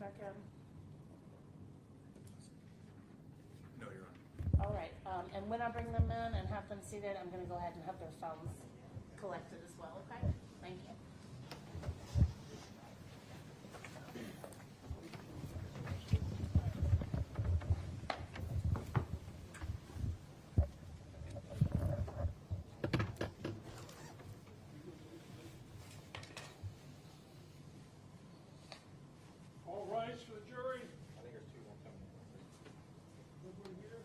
back in? No, you're on. All right, and when I bring them in and have them seated, I'm gonna go ahead and have their phones collected as well, okay? Thank you. All rights for the jury. I think there's two more coming in. Everybody here?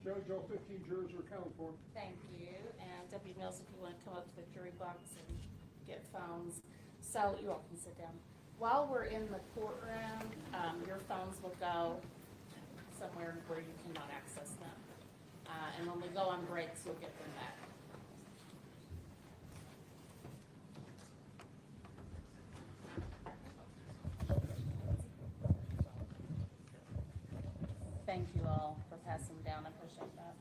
Judge, all 15 jurors are accounted for. Thank you, and Deputy Mills, if you want to come up to the jury box and get phones. So you all can sit down. While we're in the courtroom, your phones will go somewhere where you cannot access them. And when we go on breaks, you'll get them back. Thank you all for passing down. I appreciate that.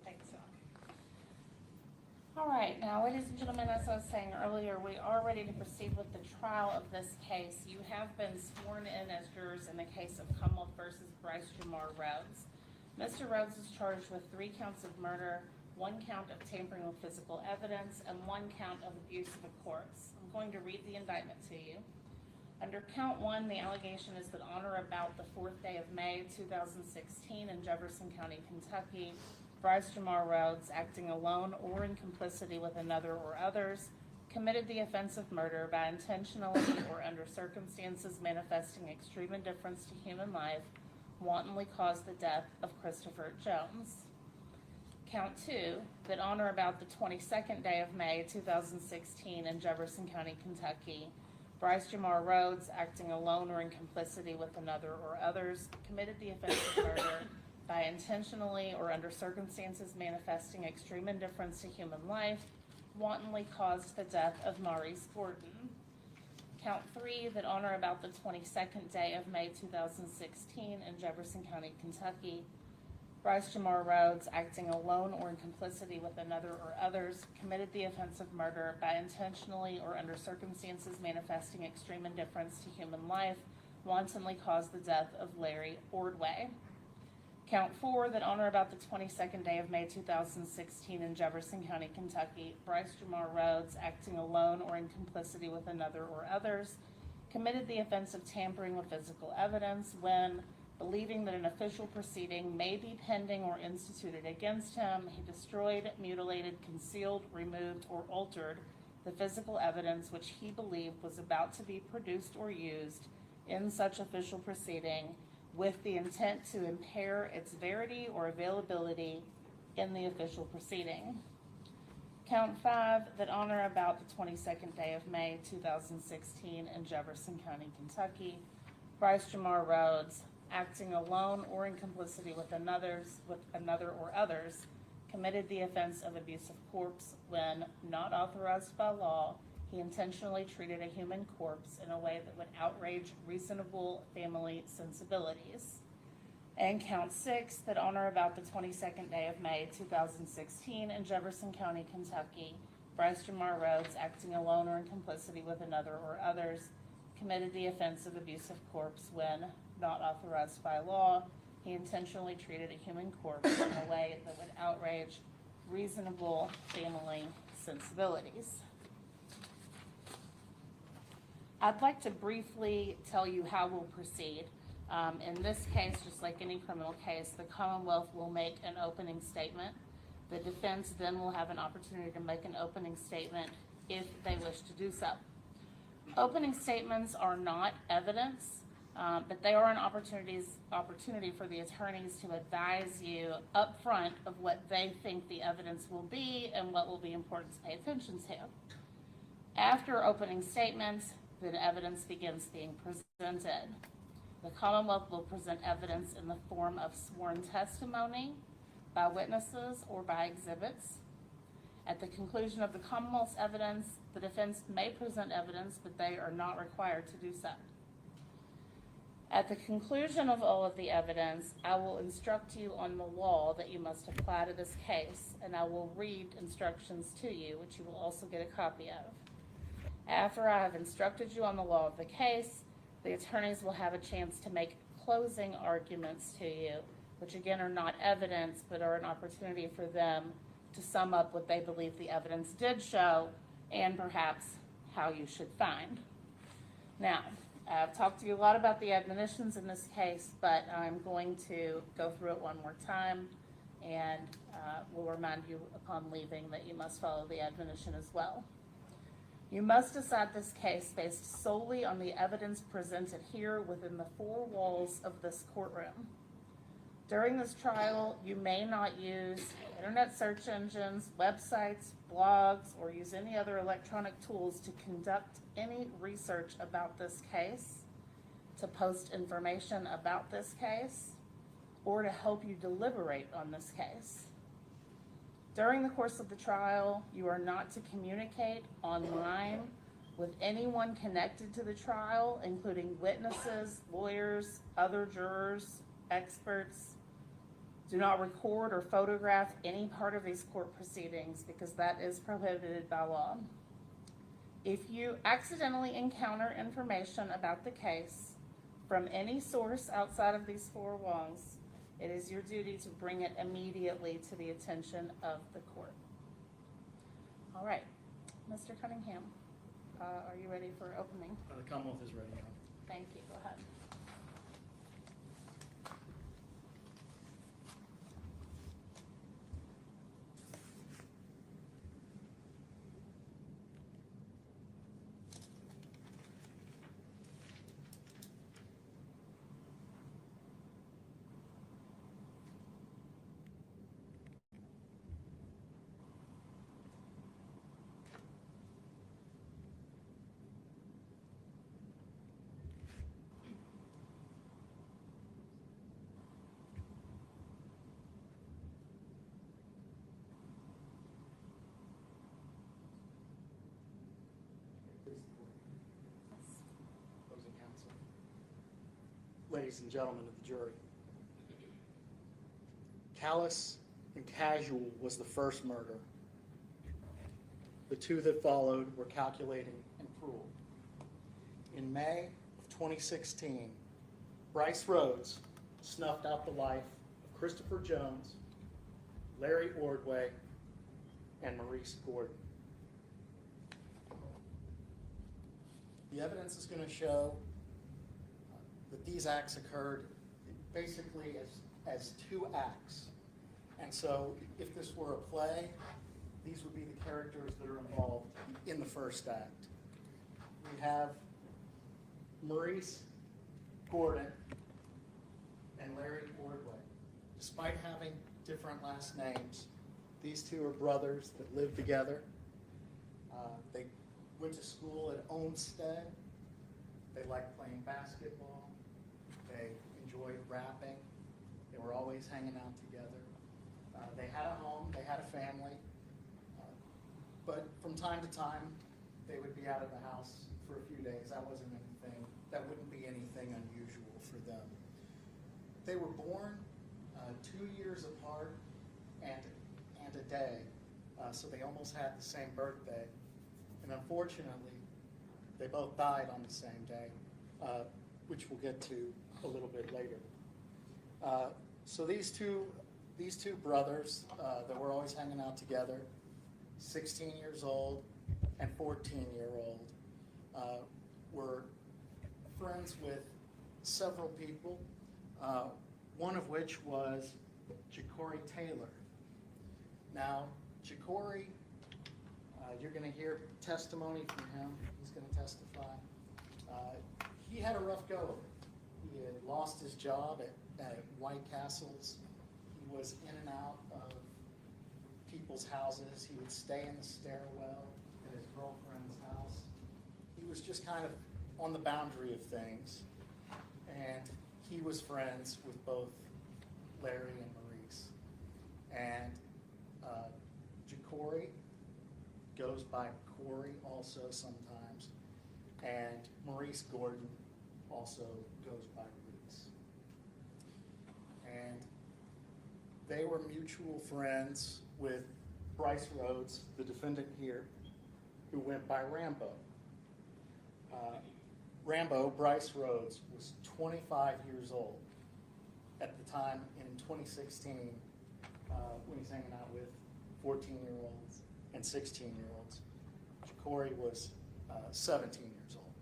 Thanks, John. All right, now, ladies and gentlemen, as I was saying earlier, we are ready to proceed with the trial of this case. You have been sworn in as jurors in the case of Commonwealth versus Brice Rhodes. Mr. Rhodes is charged with 3 counts of murder, 1 count of tampering with physical evidence, and 1 count of abuse of a corpse. I'm going to read the indictment to you. Under count 1, the allegation is that on or about the 4th day of May 2016 in Jefferson County, Kentucky, Brice Rhodes, acting alone or in complicity with another or others, committed the offense of murder by intentionally or under circumstances manifesting extreme indifference to human life, wantonly caused the death of Christopher Jones. Count 2, that on or about the 22nd day of May 2016 in Jefferson County, Kentucky, Brice Rhodes, acting alone or in complicity with another or others, committed the offense of murder by intentionally or under circumstances manifesting extreme indifference to human life, wantonly caused the death of Maurice Gordon. Count 3, that on or about the 22nd day of May 2016 in Jefferson County, Kentucky, Brice Rhodes, acting alone or in complicity with another or others, committed the offense of murder by intentionally or under circumstances manifesting extreme indifference to human life, wantonly caused the death of Larry Ordway. Count 4, that on or about the 22nd day of May 2016 in Jefferson County, Kentucky, Brice Rhodes, acting alone or in complicity with another or others, committed the offense of tampering with physical evidence when, believing that an official proceeding may be pending or instituted against him, he destroyed, mutilated, concealed, removed, or altered the physical evidence which he believed was about to be produced or used in such official proceeding with the intent to impair its verity or availability in the official proceeding. Count 5, that on or about the 22nd day of May 2016 in Jefferson County, Kentucky, Brice Rhodes, acting alone or in complicity with another or others, committed the offense of abuse of corpse when, not authorized by law, he intentionally treated a human corpse in a way that would outrage reasonable family sensibilities. And count 6, that on or about the 22nd day of May 2016 in Jefferson County, Kentucky, Brice Rhodes, acting alone or in complicity with another or others, committed the offense of abuse of corpse when, not authorized by law, he intentionally treated a human corpse in a way that would outrage reasonable family sensibilities. I'd like to briefly tell you how we'll proceed. In this case, just like any criminal case, the Commonwealth will make an opening statement. The defense then will have an opportunity to make an opening statement if they wish to do so. Opening statements are not evidence, but they are an opportunity for the attorneys to advise you up front of what they think the evidence will be and what will be important to pay attention to. After opening statements, then evidence begins being presented. The Commonwealth will present evidence in the form of sworn testimony by witnesses or by exhibits. At the conclusion of the Commonwealth's evidence, the defense may present evidence, but they are not required to do so. At the conclusion of all of the evidence, I will instruct you on the law that you must apply to this case, and I will read instructions to you, which you will also get a copy of. After I have instructed you on the law of the case, the attorneys will have a chance to make closing arguments to you, which again are not evidence, but are an opportunity for them to sum up what they believe the evidence did show and perhaps how you should find. Now, I've talked to you a lot about the admonitions in this case, but I'm going to go through it one more time and will remind you upon leaving that you must follow the admonition as well. You must decide this case based solely on the evidence presented here within the 4 walls of this courtroom. During this trial, you may not use internet search engines, websites, blogs, or use any other electronic tools to conduct any research about this case, to post information about this case, or to help you deliberate on this case. During the course of the trial, you are not to communicate online with anyone connected to the trial, including witnesses, lawyers, other jurors, experts. Do not record or photograph any part of these court proceedings because that is prohibited by law. If you accidentally encounter information about the case from any source outside of these 4 walls, it is your duty to bring it immediately to the attention of the court. All right, Mr. Cunningham, are you ready for opening? The Commonwealth is ready now. Thank you, go ahead. Opposing counsel. Ladies and gentlemen of the jury, callous and casual was the first murder. The 2 that followed were calculating and cruel. In May of 2016, Brice Rhodes snuffed out the life of Christopher Jones, Larry Ordway, and Maurice Gordon. The evidence is going to show that these acts occurred basically as 2 acts. And so if this were a play, these would be the characters that are involved in the first act. We have Maurice Gordon and Larry Ordway. Despite having different last names, these 2 are brothers that live together. They went to school at Olmsted. They liked playing basketball. They enjoyed rapping. They were always hanging out together. They had a home, they had a family. But from time to time, they would be out of the house for a few days. That wouldn't be anything unusual for them. They were born 2 years apart and a day, so they almost had the same birthday. And unfortunately, they both died on the same day, which we'll get to a little bit later. So these two brothers that were always hanging out together, 16 years old and 14-year-old, were friends with several people, one of which was Ja'Cory Taylor. Now, Ja'Cory, you're going to hear testimony from him. He's going to testify. He had a rough go of it. He had lost his job at White Castles. He was in and out of people's houses. He would stay in the stairwell at his girlfriend's house. He was just kind of on the boundary of things. And he was friends with both Larry and Maurice. And Ja'Cory goes by Corey also sometimes. And Maurice Gordon also goes by Maurice. And they were mutual friends with Brice Rhodes, the defendant here, who went by Rambo. Brice Rhodes, was 25 years old at the time in 2016 when he's hanging out with 14-year-olds and 16-year-olds. Ja'Cory was 17 years old.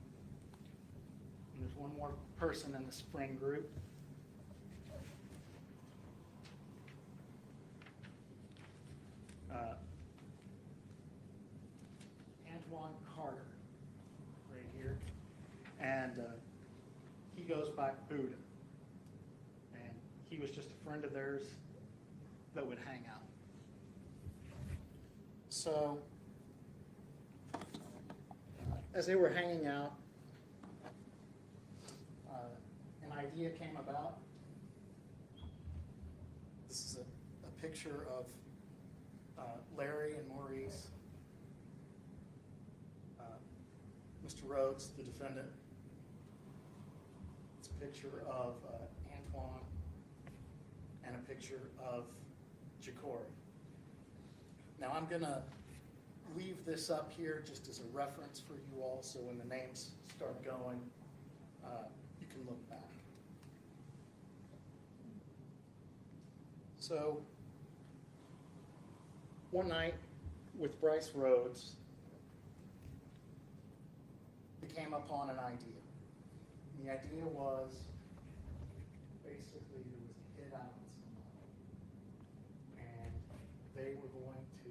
And there's one more person in the spring group. Antoine Carter, right here. And he goes by Buddha. And he was just a friend of theirs that would hang out. So, as they were hanging out, an idea came about. This is a picture of Larry and Maurice, Mr. Rhodes, the defendant. It's a picture of Antoine and a picture of Ja'Cory. Now I'm going to leave this up here just as a reference for you all, so when the names start going, you can look back. So, one night with Brice Rhodes, we came upon an idea. And the idea was basically there was a hit out on somebody, and they were going to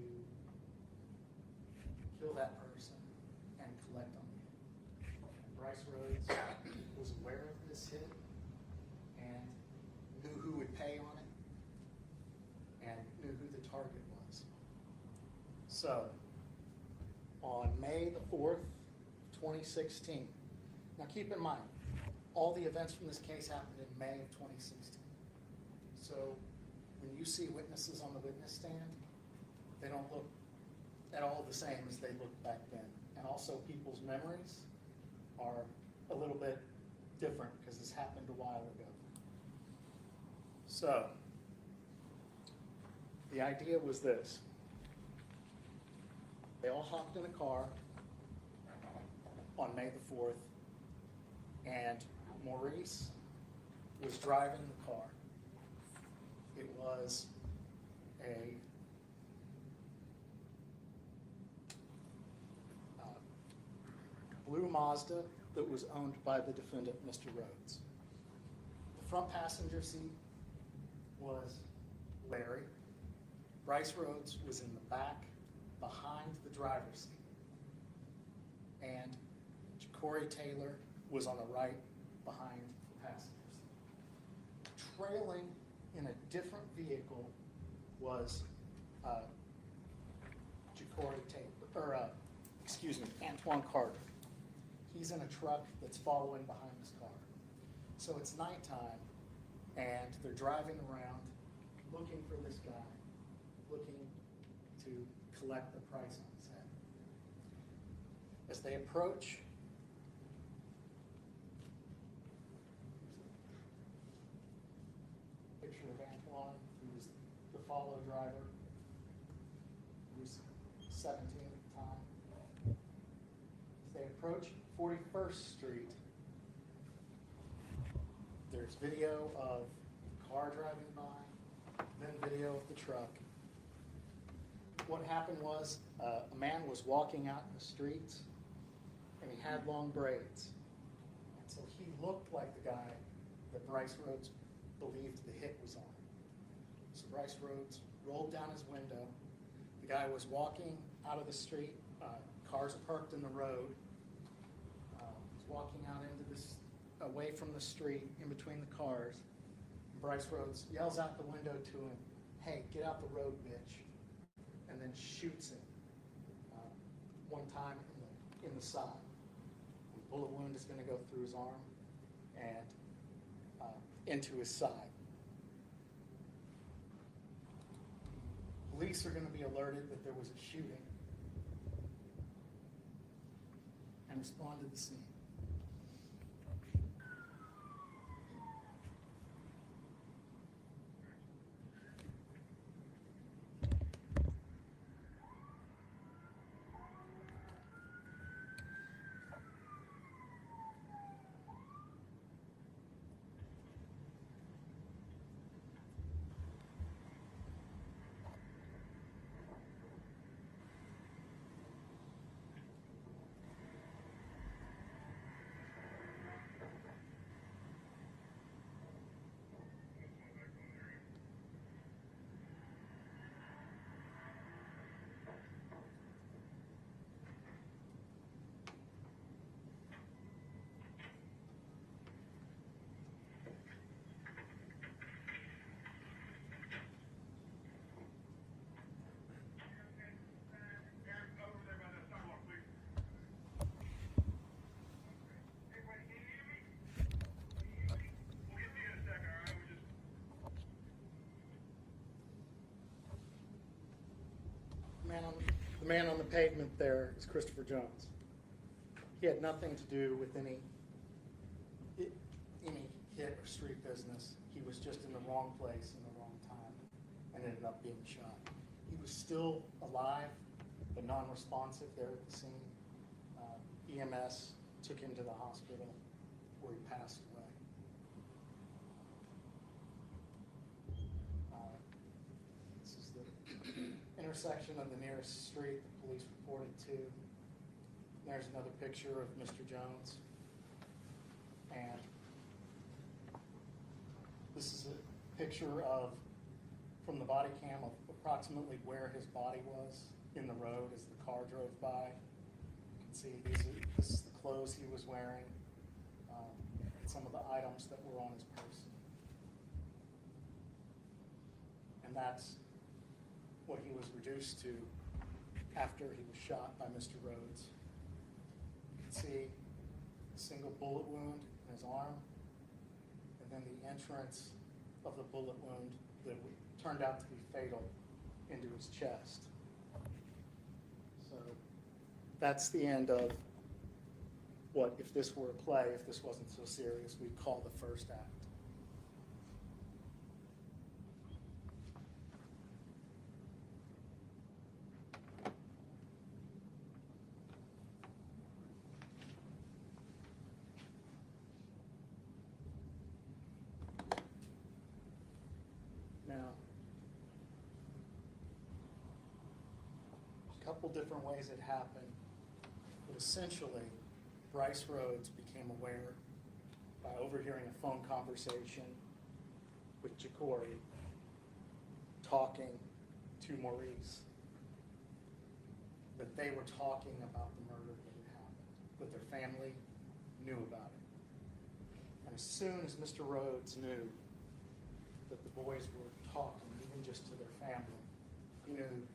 kill that person and collect on it. And Brice Rhodes was aware of this hit and knew who would pay on it and knew who the target was. So, on May the 4th, 2016, now keep in mind, all the events from this case happened in May of 2016. So, when you see witnesses on the witness stand, they don't look at all the same as they looked back then. And also, people's memories are a little bit different because this happened a while ago. So, the idea was this. They all hopped in a car on May the 4th, and Maurice was driving the car. It was a blue Mazda that was owned by the defendant, Mr. Rhodes. The front passenger seat was Larry. Brice Rhodes was in the back behind the driver's seat. And Ja'Cory Taylor was on the right behind the passenger seat. Trailing in a different vehicle was Antoine Carter. He's in a truck that's following behind this car. So it's nighttime, and they're driving around looking for this guy, looking to collect the price on his As they approach, picture of Antoine, who was the follow driver, who was 17 at the time. As they approach 41st Street, there's video of the car driving by, then video of the truck. What happened was a man was walking out in the streets, and he had long braids. And so he looked like the guy that Brice Rhodes believed the hit was on. So Brice Rhodes rolled down his window. The guy was walking out of the street. Cars parked in the road. Was walking out into this, away from the street, in between the cars. Brice Rhodes yells out the window to him, "Hey, get out the road, bitch," and then shoots him one time in the side. The bullet wound is going to go through his arm and into his side. Police are going to be alerted that there was a shooting and respond to the scene. The man on the pavement there is Christopher Jones. He had nothing to do with any hit or street business. He was just in the wrong place in the wrong time and ended up being shot. He was still alive, but non-responsive there at the scene. EMS took him to the hospital where he passed away. This is the intersection of the nearest street the police reported to. There's another picture of Mr. Jones. And this is a picture from the body cam of approximately where his body was in the road as the car drove by. You can see this is the clothes he was wearing, and some of the items that were on his person. And that's what he was reduced to after he was shot by Mr. Rhodes. You can see a single bullet wound in his arm, and then the entrance of the bullet wound that turned out to be fatal into his chest. So that's the end of what, if this were a play, if this wasn't so serious, we'd call the first act. Now, a couple different ways it happened, but essentially, Brice Rhodes became aware by overhearing a phone conversation with Jacory talking to Maurice that they were talking about the murder that had happened, that their family knew about it. And as soon as Mr. Rhodes knew that the boys were talking, even just to their family, he knew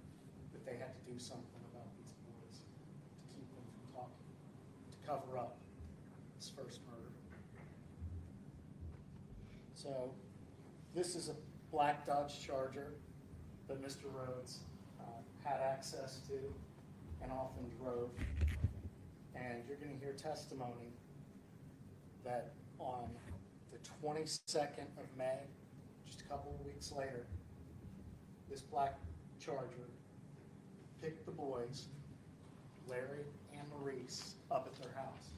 that they had to do something about these boys to keep them from talking, to cover up his first murder. So this is a black Dodge Charger that Mr. Rhodes had access to and often drove. And you're gonna hear testimony that on the 22nd of May, just a couple of weeks later, this black Charger picked the boys, Larry and Maurice, up at their house.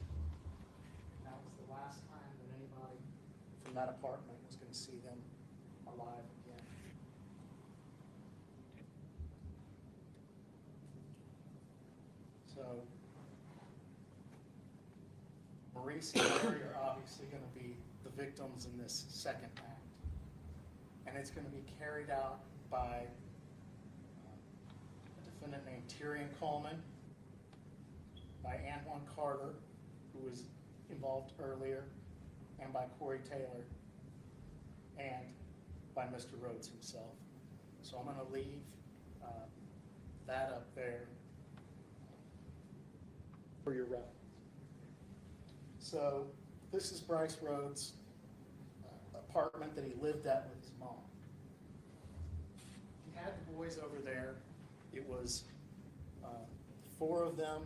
And that was the last time that anybody from that apartment was gonna see them alive again. So, Maurice and Larry are obviously going to be the victims in this second act. And it's going to be carried out by a defendant named Tyrion Coleman, by Antoine Carter, who was involved earlier, and by Corey Taylor, and by Mr. Rhodes himself. So I'm going to leave that up there for your reference. So this is Brice Rhodes' apartment that he lived at with his mom. He had the boys over there. It was 4 of them,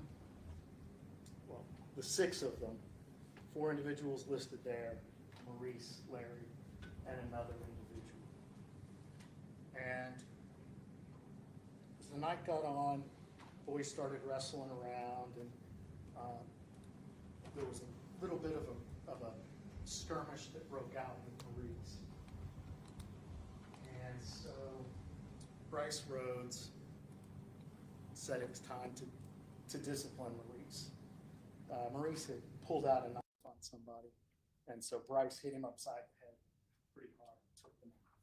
well, the 6 of them, 4 individuals listed there, Maurice, Larry, and another individual. And as the night got on, boys started wrestling around, and there was a little bit of a skirmish that broke out with Maurice. And so Brice Rhodes said it was time to discipline Maurice. Maurice had pulled out a knife on somebody, and so Brice hit him upside the head pretty hard and took the knife.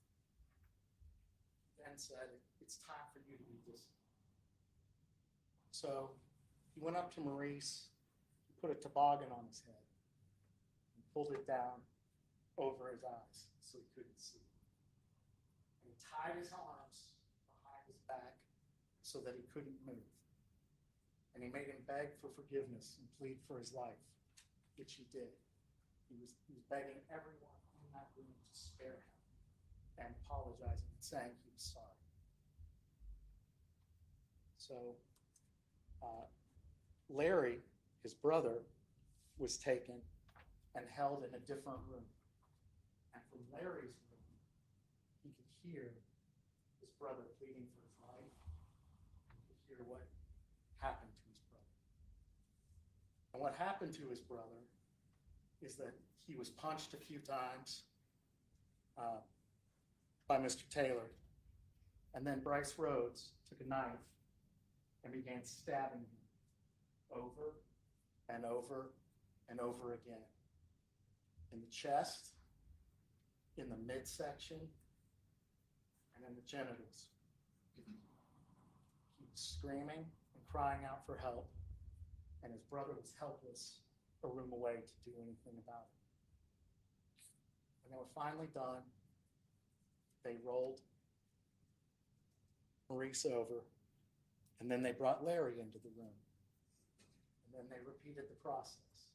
Then said, "It's time for you to be disciplined." So he went up to Maurice, he put a toboggan on his head, and pulled it down over his eyes so he couldn't see. And he tied his arms behind his back so that he couldn't move. And he made him beg for forgiveness and plead for his life, which he did. He was begging everyone in that room to spare him and apologizing and saying he was sorry. So Larry, his brother, was taken and held in a different room. And from Larry's room, he could hear his brother pleading for his life. He could hear what happened to his brother. And what happened to his brother is that he was punched a few times by Mr. Taylor. And then Brice Rhodes took a knife and began stabbing him over and over and over again. In the chest, in the midsection, and in the genitals. He was screaming and crying out for help, and his brother was helpless a room away to do anything about it. When they were finally done, they rolled Maurice over, and then they brought Larry into the room. And then they repeated the process.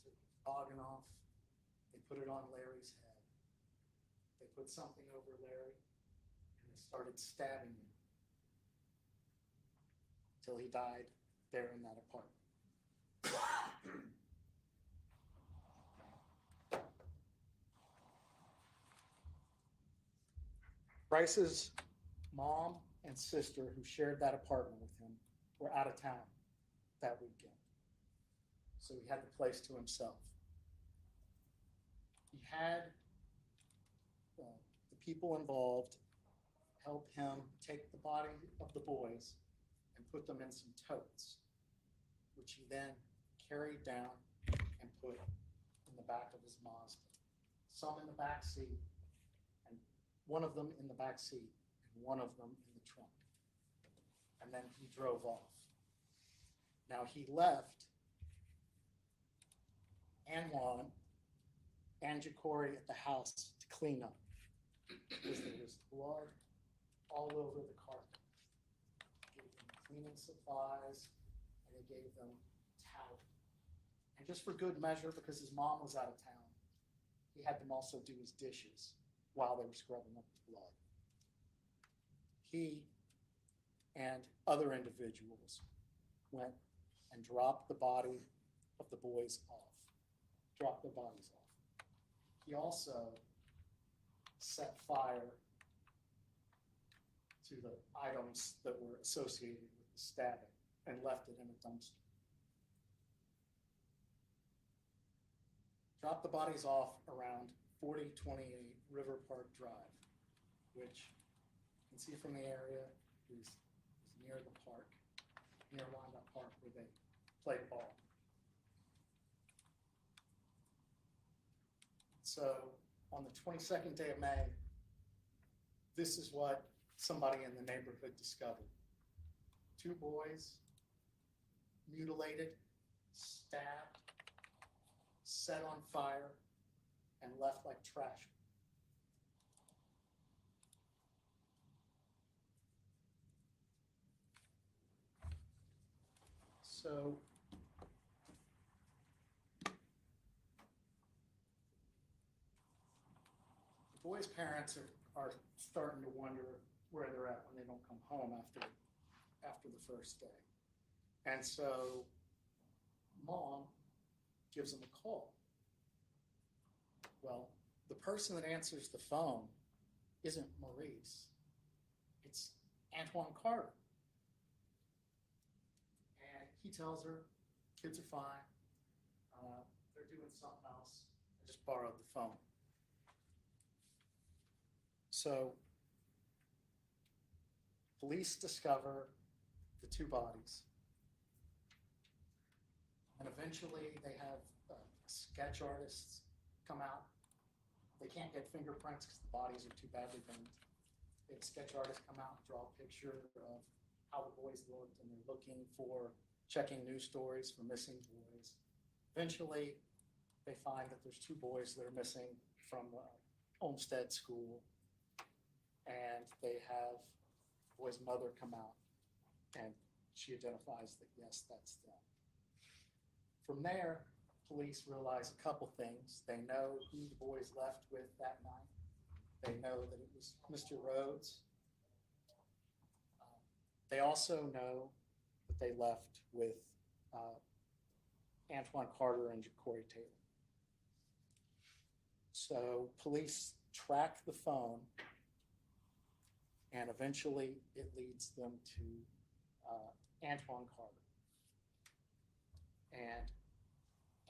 They took the toboggan off, they put it on Larry's head. They put something over Larry, and they started stabbing him until he died there in that apartment. Brice's mom and sister, who shared that apartment with him, were out of town that weekend. So he had the place to himself. He had the people involved help him take the body of the boys and put them in some totes, which he then carried down and put in the back of his Mazda. Some in the back seat, and one of them in the back seat, and one of them in the trunk. And then he drove off. Now he left Antoine and Jacory at the house to clean up because there was blood all over the carpet. He gave them cleaning supplies, and he gave them towel. And just for good measure, because his mom was out of town, he had them also do his dishes while they were scrubbing up the blood. He and other individuals went and drop the body of the boys off. Drop their bodies off. He also set fire to the items that were associated with the stabbing and left it in a dumpster. Drop the bodies off around 4028 River Park Drive, which you can see from the area is near the park, near Wyandotte Park, where they play ball. So on the 22nd day of May, this is what somebody in the neighborhood discovered. 2 boys, mutilated, stabbed, set on fire, and left like trash. So the boys' parents are starting to wonder where they're at when they don't come home after the first day. And so mom gives them a call. Well, the person that answers the phone isn't Maurice, it's Antoine Carter. And he tells her, kids are fine, they're doing something else, I just borrowed the phone. So police discover the 2 bodies, and eventually they have sketch artists come out. They can't get fingerprints because the bodies are too badly burned. They have sketch artists come out and draw a picture of how the boys looked, and they're looking for, checking news stories for missing boys. Eventually, they find that there's 2 boys that are missing from Olmsted School, and they have the boy's mother come out, and she identifies that, yes, that's them. From there, police realize a couple things. They know who the boys left with that night. They know that it was Mr. Rhodes. They also know that they left with Antoine Carter and Ja'Cory Taylor. So police track the phone, and eventually it leads them to Antoine Carter. And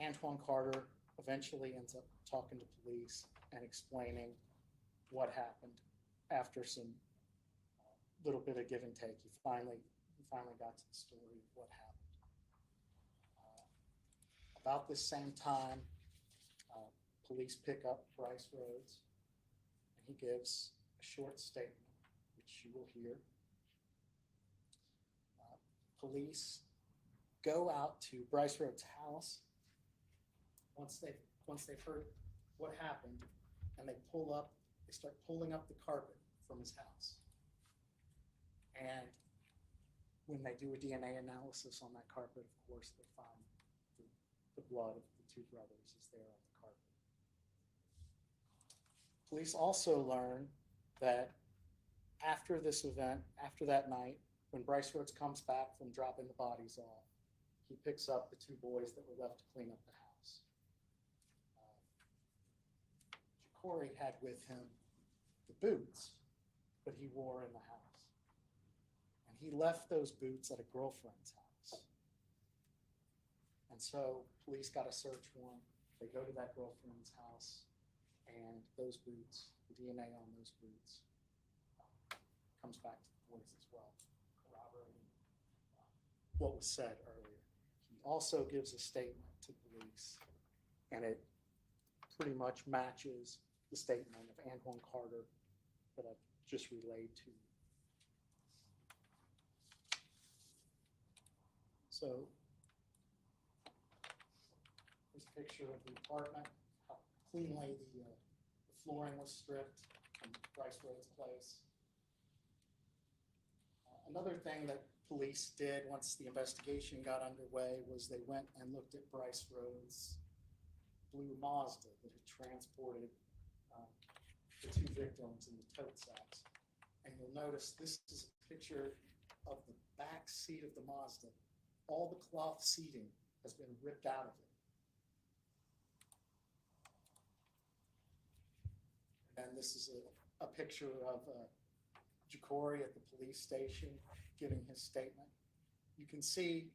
Antoine Carter eventually ends up talking to police and explaining what happened after some little bit of give and take. He finally got to the story of what happened. About this same time, police pick up Brice Rhodes, and he gives a short statement, which you will hear. Police go out to Brice Rhodes' house once they've heard what happened, and they start pulling up the carpet from his house. And when they do a DNA analysis on that carpet, of course, they find the blood of the 2 brothers is there on the carpet. Police also learn that after this event, after that night, when Brice Rhodes comes back from dropping the bodies off, he picks up the 2 boys that were left to clean up the house. Ja'Cory had with him the boots that he wore in the house. And he left those boots at a girlfriend's house. And so police got a search warrant. They go to that girlfriend's house, and those boots, the DNA on those boots, comes back to the boys as well, corroborating what was said earlier. He also gives a statement to police, and it pretty much matches the statement of Antoine Carter that I've just relayed to you. So here's a picture of the apartment, how cleanly the flooring was stripped from Brice Rhodes' place. Another thing that police did once the investigation got underway was they went and looked at Brice Rhodes' blue Mazda that had transported the 2 victims in the tote sacks. And you'll notice this is a picture of the back seat of the Mazda all the cloth seating has been ripped out of it. And this is a picture of Jacory at the police station giving his statement. You can see,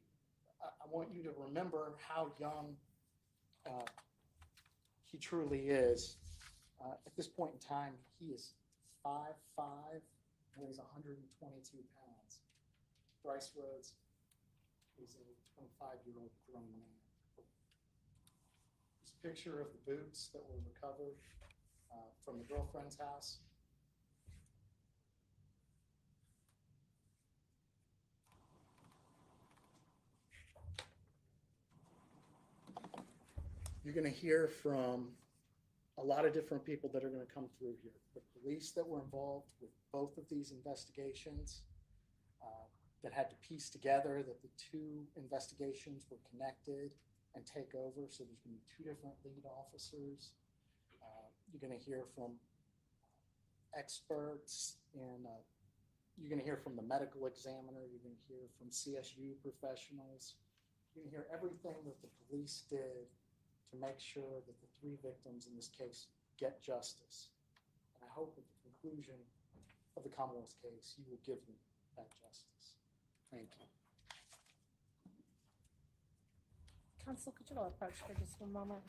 I want you to remember how young he truly is. At this point in time, he is 5'5", weighs 122 pounds. Brice Rhodes is a 25-year-old grown man. This picture of the boots that were recovered from the girlfriend's house. You're going to hear from a lot of different people that are going to come through here. The police that were involved with both of these investigations that had to piece together that the two investigations were connected and take over. So there's going to be two different lead officers. You're going to hear from experts and you're going to hear from the medical examiner. You're going to hear from CSU professionals. You're going to hear everything that the police did to make sure that the three victims in this case get justice. And I hope at the conclusion of the Commonwealth's case, you will give them that justice. Thank you. Counsel, could you all approach for just one moment?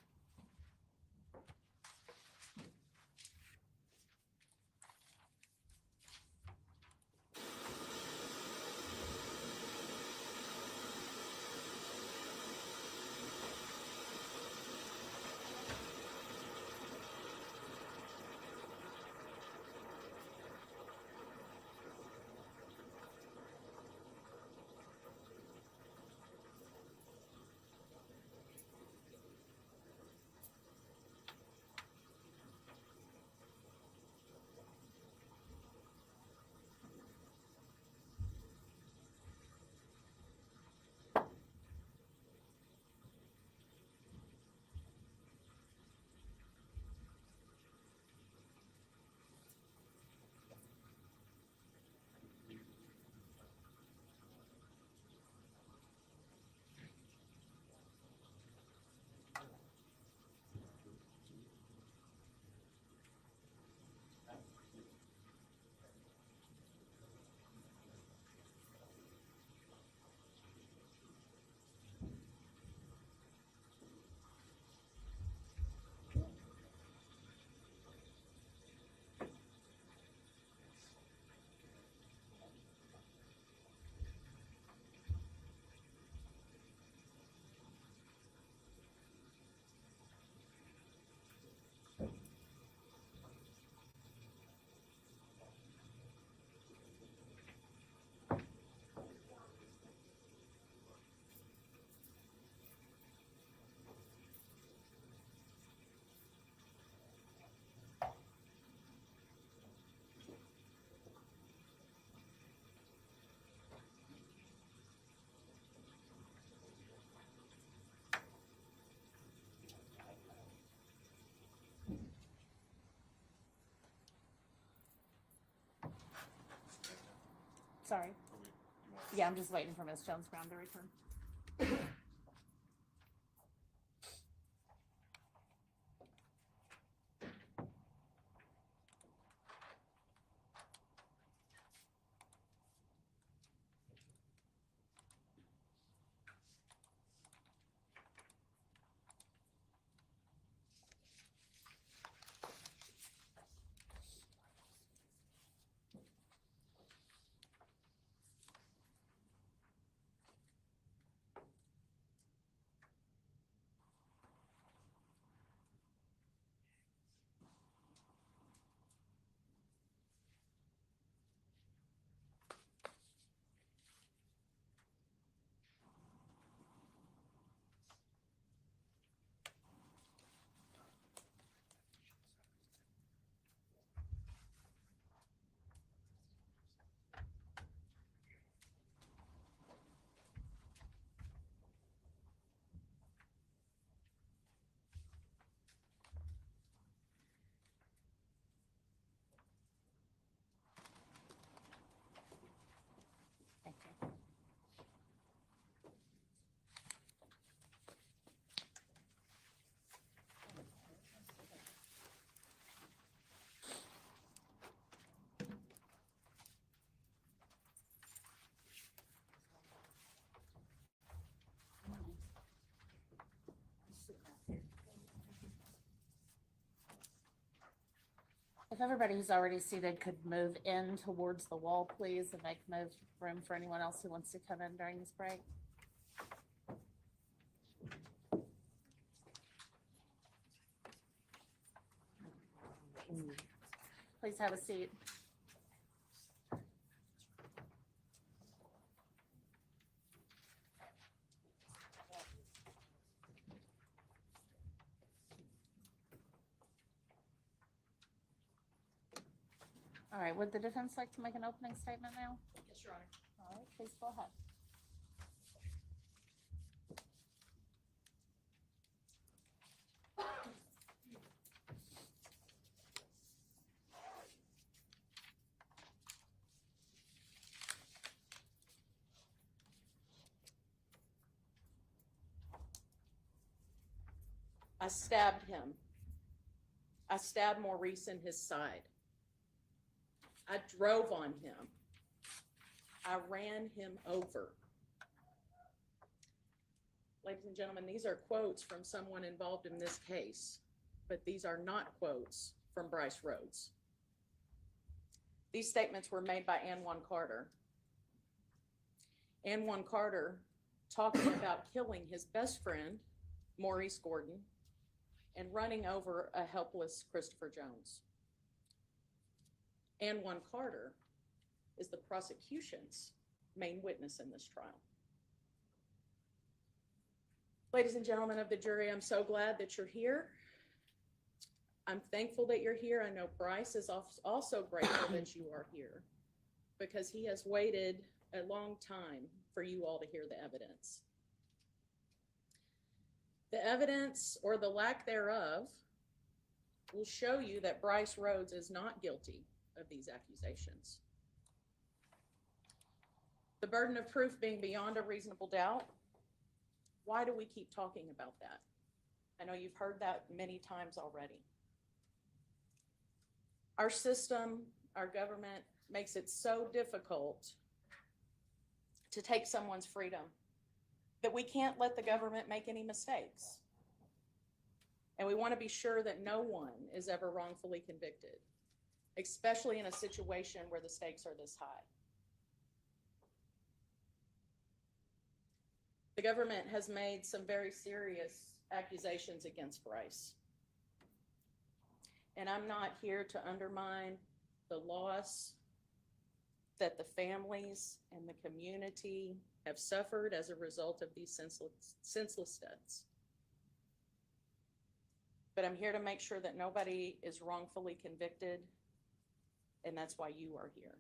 Sorry. Yeah, I'm just waiting for Ms. Jones Brown to return. If everybody who's already seated could move in towards the wall, please, and make room for anyone else who wants to come in during this break. Please have a seat. All right, would the defense like to make an opening statement now? Yes, Your Honor. All right, please go ahead. I stabbed him. I stabbed Maurice in his side. I drove on him. I ran him over. Ladies and gentlemen, these are quotes from someone involved in this case, but these are not quotes from Brice Rhodes. These statements were made by Anwan Carter. Anwan Carter talking about killing his best friend, Maurice Gordon, and running over a helpless Christopher Jones. Anwan Carter is the prosecution's main witness in this trial. Ladies and gentlemen of the jury, I'm so glad that you're here. I'm thankful that you're here. I know Brice is also grateful that you are here because he has waited a long time for you all to hear the evidence. The evidence, or the lack thereof, will show you that Brice Rhodes is not guilty of these accusations. The burden of proof being beyond a reasonable doubt, why do we keep talking about that? I know you've heard that many times already. Our system, our government makes it so difficult to take someone's freedom that we can't let the government make any mistakes. And we want to be sure that no one is ever wrongfully convicted, especially in a situation where the stakes are this high. The government has made some very serious accusations against Brice. And I'm not here to undermine the loss that the families and the community have suffered as a result of these senseless deaths. But I'm here to make sure that nobody is wrongfully convicted, and that's why you are here.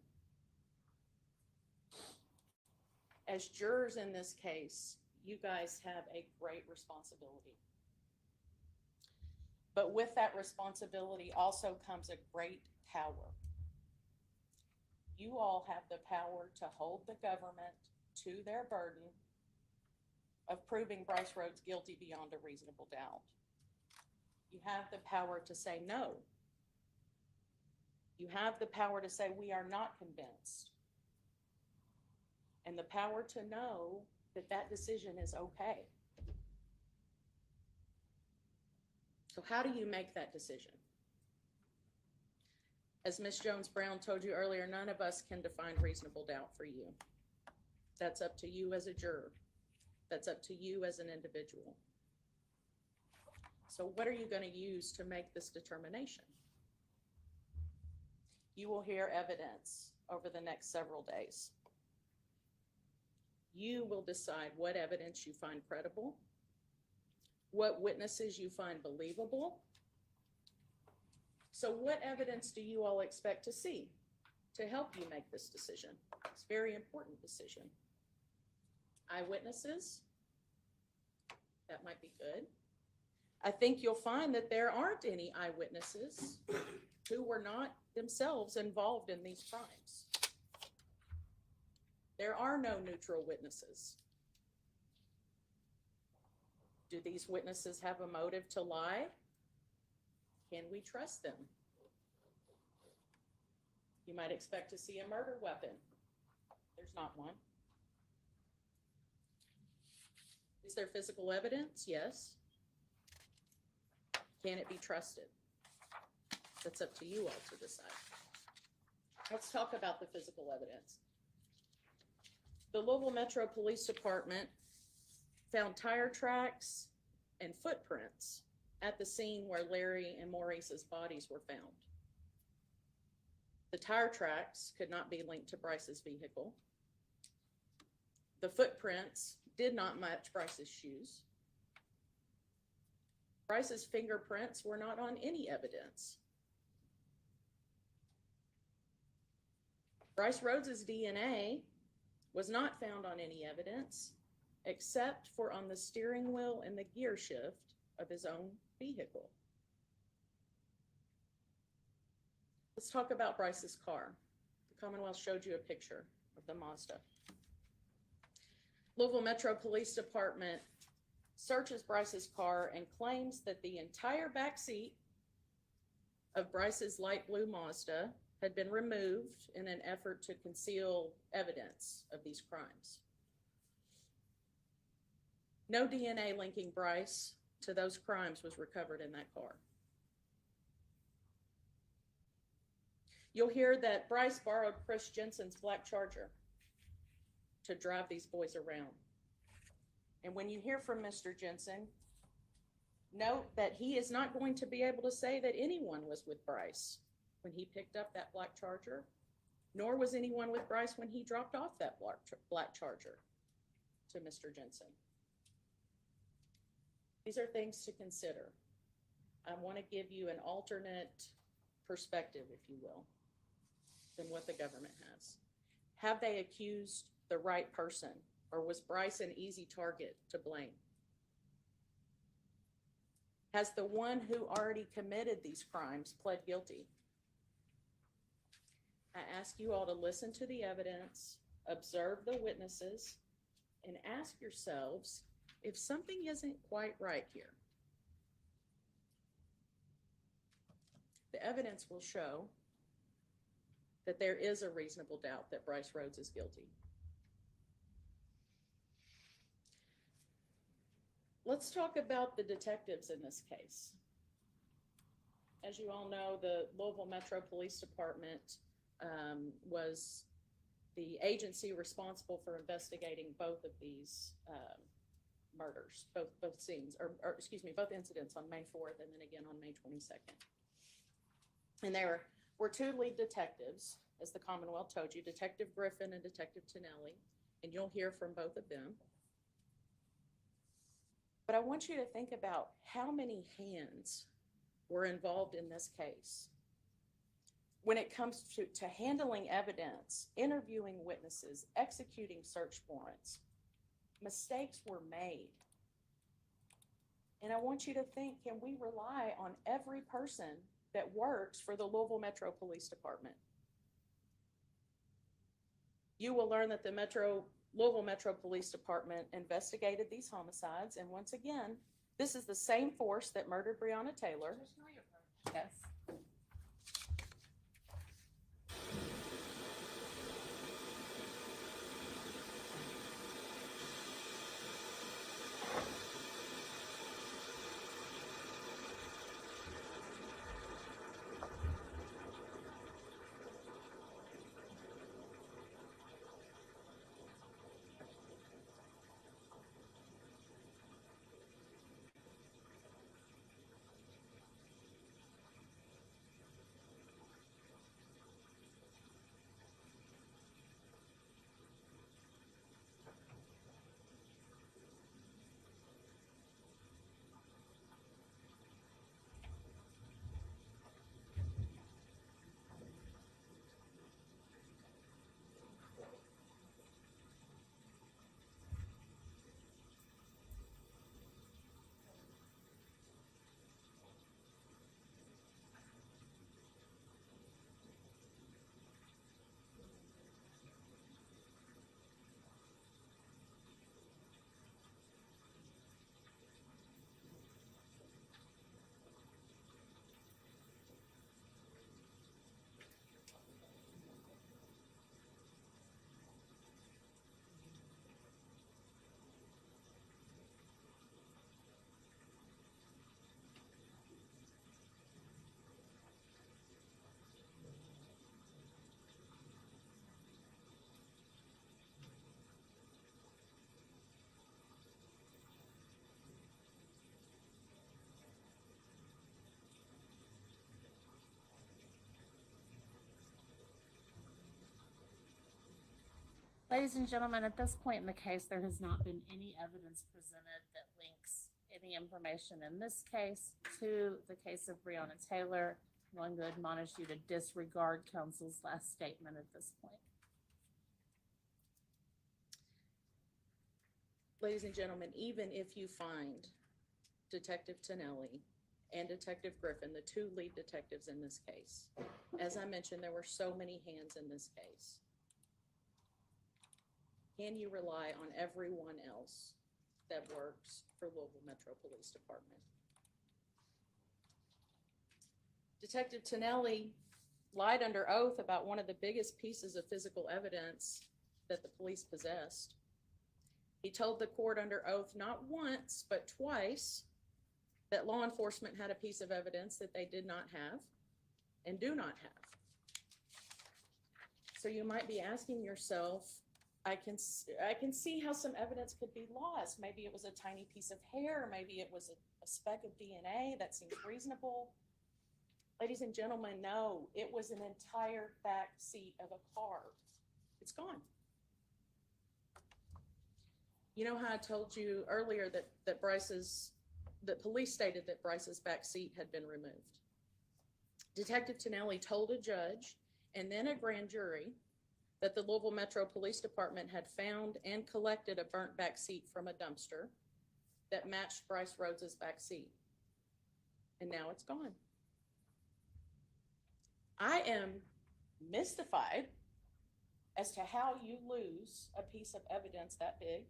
As jurors in this case, you guys have a great responsibility. But with that responsibility also comes a great power. You all have the power to hold the government to their burden of proving Brice Rhodes guilty beyond a reasonable doubt. You have the power to say no. You have the power to say we are not convinced. And the power to know that that decision is okay. So how do you make that decision? As Ms. Jones-Brown told you earlier, none of us can define reasonable doubt for you. That's up to you as a juror. That's up to you as an individual. So what are you going to use to make this determination? You will hear evidence over the next several days. You will decide what evidence you find credible, what witnesses you find believable. So what evidence do you all expect to see to help you make this decision? It's a very important decision. Eyewitnesses, that might be good. I think you'll find that there aren't any eyewitnesses who were not themselves involved in these crimes. There are no neutral witnesses. Do these witnesses have a motive to lie? Can we trust them? You might expect to see a murder weapon. There's not one. Is there physical evidence? Yes. Can it be trusted? That's up to you all to decide. Let's talk about the physical evidence. The Louisville Metro Police Department found tire tracks and footprints at the scene where Larry and Maurice's bodies were found. The tire tracks could not be linked to Brice's vehicle. The footprints did not match Brice's shoes. Brice's fingerprints were not on any evidence. Brice Rhodes' DNA was not found on any evidence except for on the steering wheel and the gear shift of his own vehicle. Let's talk about Brice's car. The Commonwealth showed you a picture of the Mazda. Louisville Metro Police Department searches Brice's car and claims that the entire back seat of Brice's light blue Mazda had been removed in an effort to conceal evidence of these crimes. No DNA linking Brice to those crimes was recovered in that car. You'll hear that Brice borrowed Chris Jensen's black Charger to drive these boys around. And when you hear from Mr. Jensen, note that he is not going to be able to say that anyone was with Brice when he picked up that black Charger, nor was anyone with Brice when he dropped off that black Charger to Mr. Jensen. These are things to consider. I want to give you an alternate perspective, if you will, than what the government has. Have they accused the right person, or was Brice an easy target to blame? Has the one who already committed these crimes pled guilty? I ask you all to listen to the evidence, observe the witnesses, and ask yourselves if something isn't quite right here. The evidence will show that there is a reasonable doubt that Brice Rhodes is guilty. Let's talk about the detectives in this case. As you all know, the Louisville Metro Police Department was the agency responsible for investigating both of these murders, both scenes, or excuse me, both incidents on May 4th and then again on May 22nd. And there were two lead detectives, as the Commonwealth told you, Detective Griffin and Detective Tonelli, and you'll hear from both of them. But I want you to think about how many hands were involved in this case. When it comes to handling evidence, interviewing witnesses, executing search warrants, mistakes were made. And I want you to think, can we rely on every person that works for the Louisville Metro Police Department? You will learn that the Louisville Metro Police Department investigated these homicides, and once again, this is the same force that murdered Breonna Taylor. Yes. Ladies and gentlemen, at this point in the case, there has not been any evidence presented that links any information in this case to the case of Breonna Taylor. I'm going to admonish you to disregard counsel's last statement at this point. Ladies and gentlemen, even if you find Detective Tonelli and Detective Griffin, the two lead detectives in this case, as I mentioned, there were so many hands in this case. Can you rely on everyone else that works for Louisville Metro Police Department? Detective Tonelli lied under oath about one of the biggest pieces of physical evidence that the police possessed. He told the court under oath not once, but twice, that law enforcement had a piece of evidence that they did not have and do not have. So you might be asking yourself, I can see how some evidence could be lost. Maybe it was a tiny piece of hair, maybe it was a speck of DNA. That seems reasonable. Ladies and gentlemen, no, it was an entire back seat of a car. It's gone. You know how I told you earlier that police stated that Brice's back seat had been removed. Detective Tonelli told a judge and then a grand jury that the Louisville Metro Police Department had found and collected a burnt back seat from a dumpster that matched Brice Rhodes' back seat. And now it's gone. I am mystified as to how you lose a piece of evidence that big.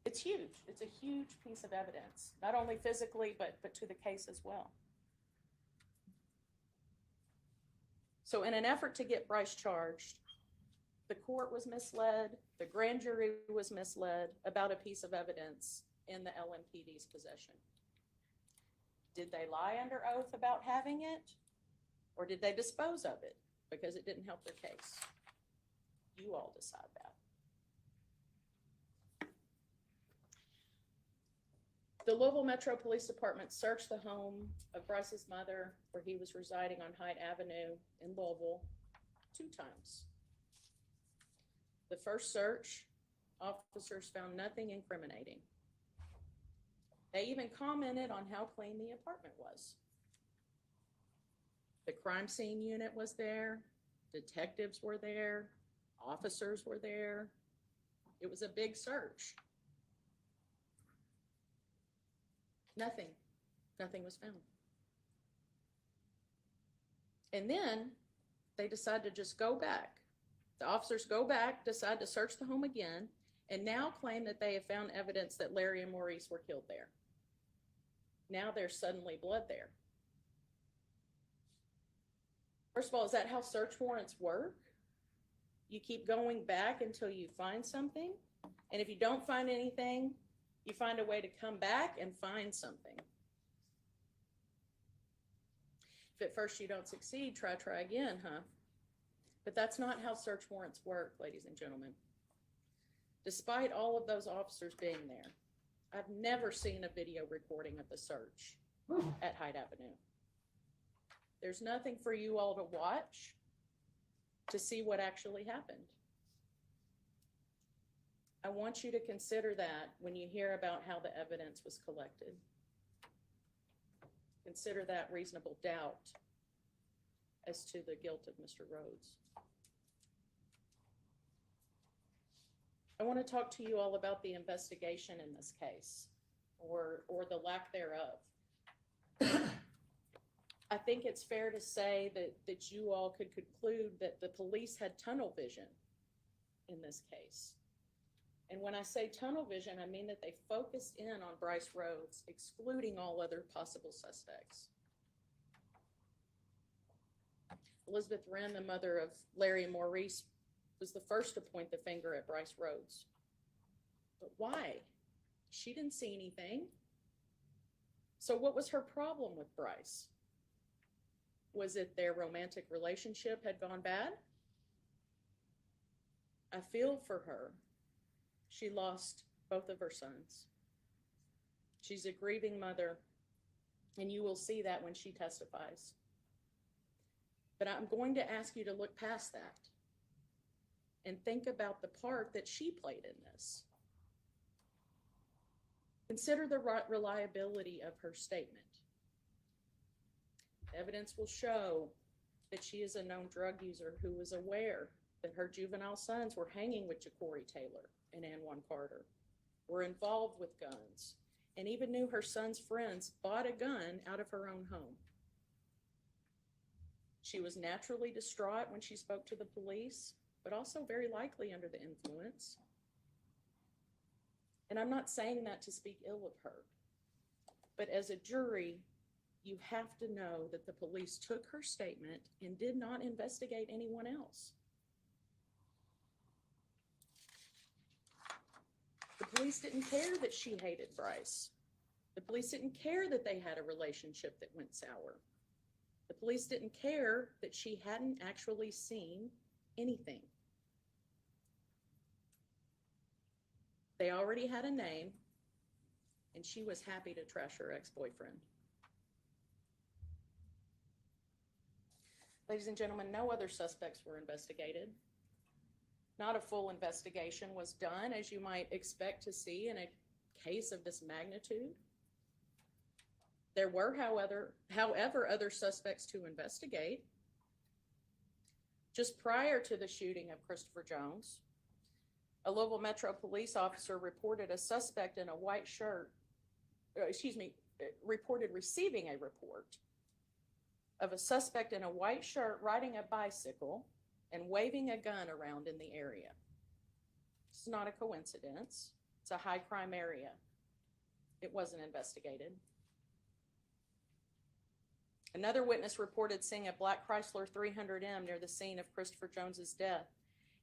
It's huge. It's a huge piece of evidence, not only physically, but to the case as well. So in an effort to get Brice charged, the court was misled, the grand jury was misled about a piece of evidence in the LMPD's possession. Did they lie under oath about having it? Or did they dispose of it because it didn't help their case? You all decide that. The Louisville Metro Police Department searched the home of Brice's mother, where he was residing on Hyde Avenue in Louisville, 2 times. The first search, officers found nothing incriminating. They even commented on how clean the apartment was. The crime scene unit was there, detectives were there, officers were there. It was a big search. Nothing was found. And then they decide to just go back. The officers go back, decide to search the home again, and now claim that they have found evidence that Larry and Maurice were killed there. Now there's suddenly blood there. First of all, is that how search warrants work? You keep going back until you find something, and if you don't find anything, you find a way to come back and find something. If at first you don't succeed, try again, huh? But that's not how search warrants work, ladies and gentlemen. Despite all of those officers being there, I've never seen a video recording of the search at Hyde Avenue. There's nothing for you all to watch to see what actually happened. I want you to consider that when you hear about how the evidence was collected. Consider that reasonable doubt as to the guilt of Mr. Rhodes. I want to talk to you all about the investigation in this case, or the lack thereof. I think it's fair to say that you all could conclude that the police had tunnel vision in this case. And when I say tunnel vision, I mean that they focused in on Brice Rhodes, excluding all other possible suspects. Elizabeth Wren, the mother of Larry and Maurice, was the first to point the finger at Brice Rhodes. But why? She didn't see anything. So what was her problem with Brice? Was it their romantic relationship had gone bad? I feel for her. She lost both of her sons. She's a grieving mother, and you will see that when she testifies. But I'm going to ask you to look past that and think about the part that she played in this. Consider the reliability of her statement. Evidence will show that she is a known drug user who was aware that her juvenile sons were hanging with Ja'Cory Taylor and Anwan Carter, were involved with guns, and even knew her son's friends bought a gun out of her own home. She was naturally distraught when she spoke to the police, but also very likely under the influence. And I'm not saying that to speak ill of her, but as a jury, you have to know that the police took her statement and did not investigate anyone else. The police didn't care that she hated Brice. The police didn't care that they had a relationship that went sour. The police didn't care that she hadn't actually seen anything. They already had a name, and she was happy to trash her ex-boyfriend. Ladies and gentlemen, no other suspects were investigated. Not a full investigation was done, as you might expect to see in a case of this magnitude. There were, however, other suspects to investigate. Just prior to the shooting of Christopher Jones, a Louisville Metro police officer reported a suspect in a white shirt, reported receiving a report of a suspect in a white shirt riding a bicycle and waving a gun around in the area. It's not a coincidence. It's a high crime area. It wasn't investigated. Another witness reported seeing a black Chrysler 300M near the scene of Christopher Jones's death,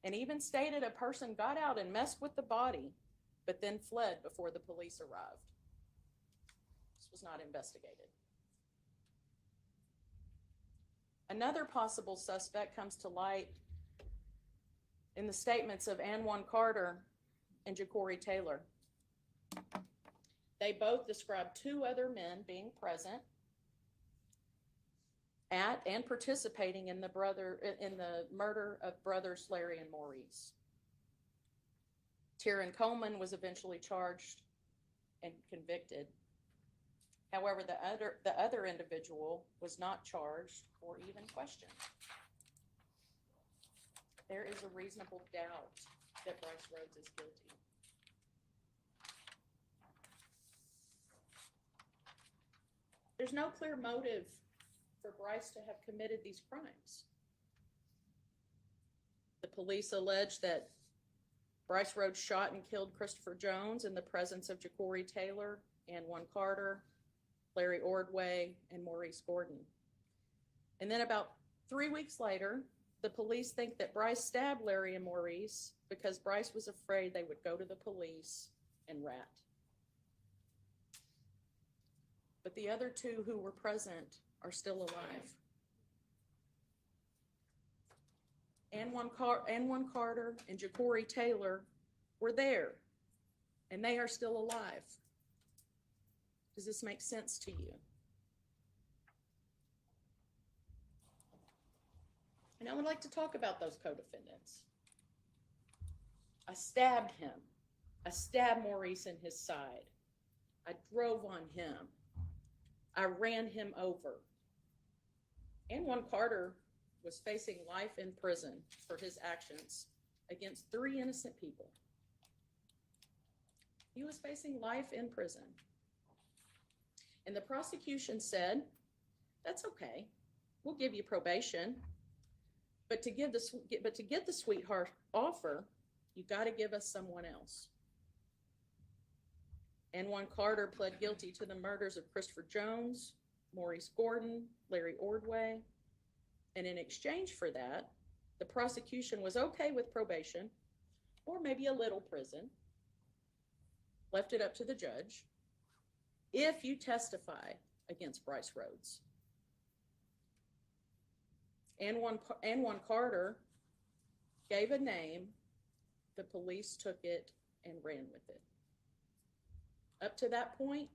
and even stated a person got out and messed with the body, but then fled before the police arrived. This was not investigated. Another possible suspect comes to light in the statements of Anwan Carter and Ja'Cory Taylor. They both described two other men being present at and participating in the murder of brothers Larry and Maurice. Tyrone Coleman was eventually charged and convicted. However, the other individual was not charged or even questioned. There is a reasonable doubt that Brice Rhodes is guilty. There's no clear motive for Brice to have committed these crimes. The police allege that Brice Rhodes shot and killed Christopher Jones in the presence of Ja'Cory Taylor, Anwan Carter, Larry Ordway, and Maurice Gordon. And then about 3 weeks later, the police think that Brice stabbed Larry and Maurice because Brice was afraid they would go to the police and rat. But the other two who were present are still alive. Anwan Carter and Ja'Cory Taylor were there, and they are still alive. Does this make sense to you? And I would like to talk about those co-defendants. I stabbed him. I stabbed Maurice in his side. I drove on him. I ran him over. Anwan Carter was facing life in prison for his actions against 3 innocent people. He was facing life in prison. And the prosecution said, that's okay. We'll give you probation. But to get the sweetheart offer, you got to give us someone else. Anwan Carter pled guilty to the murders of Christopher Jones, Maurice Gordon, Larry Ordway, and in exchange for that, the prosecution was okay with probation, or maybe a little prison, left it up to the judge, if you testify against Brice Rhodes. Anwan Carter gave a name, the police took it and ran with it. Up to that point,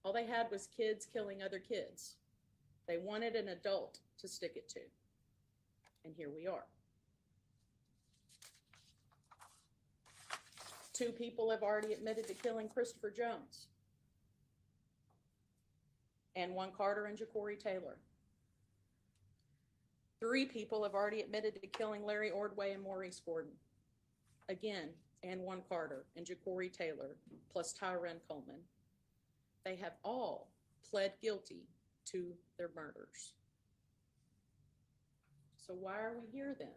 all they had was kids killing other kids. They wanted an adult to stick it to. And here we are. 2 people have already admitted to killing Christopher Jones. And 1 Carter and Ja'Cory Taylor. 3 people have already admitted to killing Larry Ordway and Maurice Gordon. Again, and 1 Carter and Ja'Cory Taylor, plus Tyrone Coleman. They have all pled guilty to their murders. So why are we here then?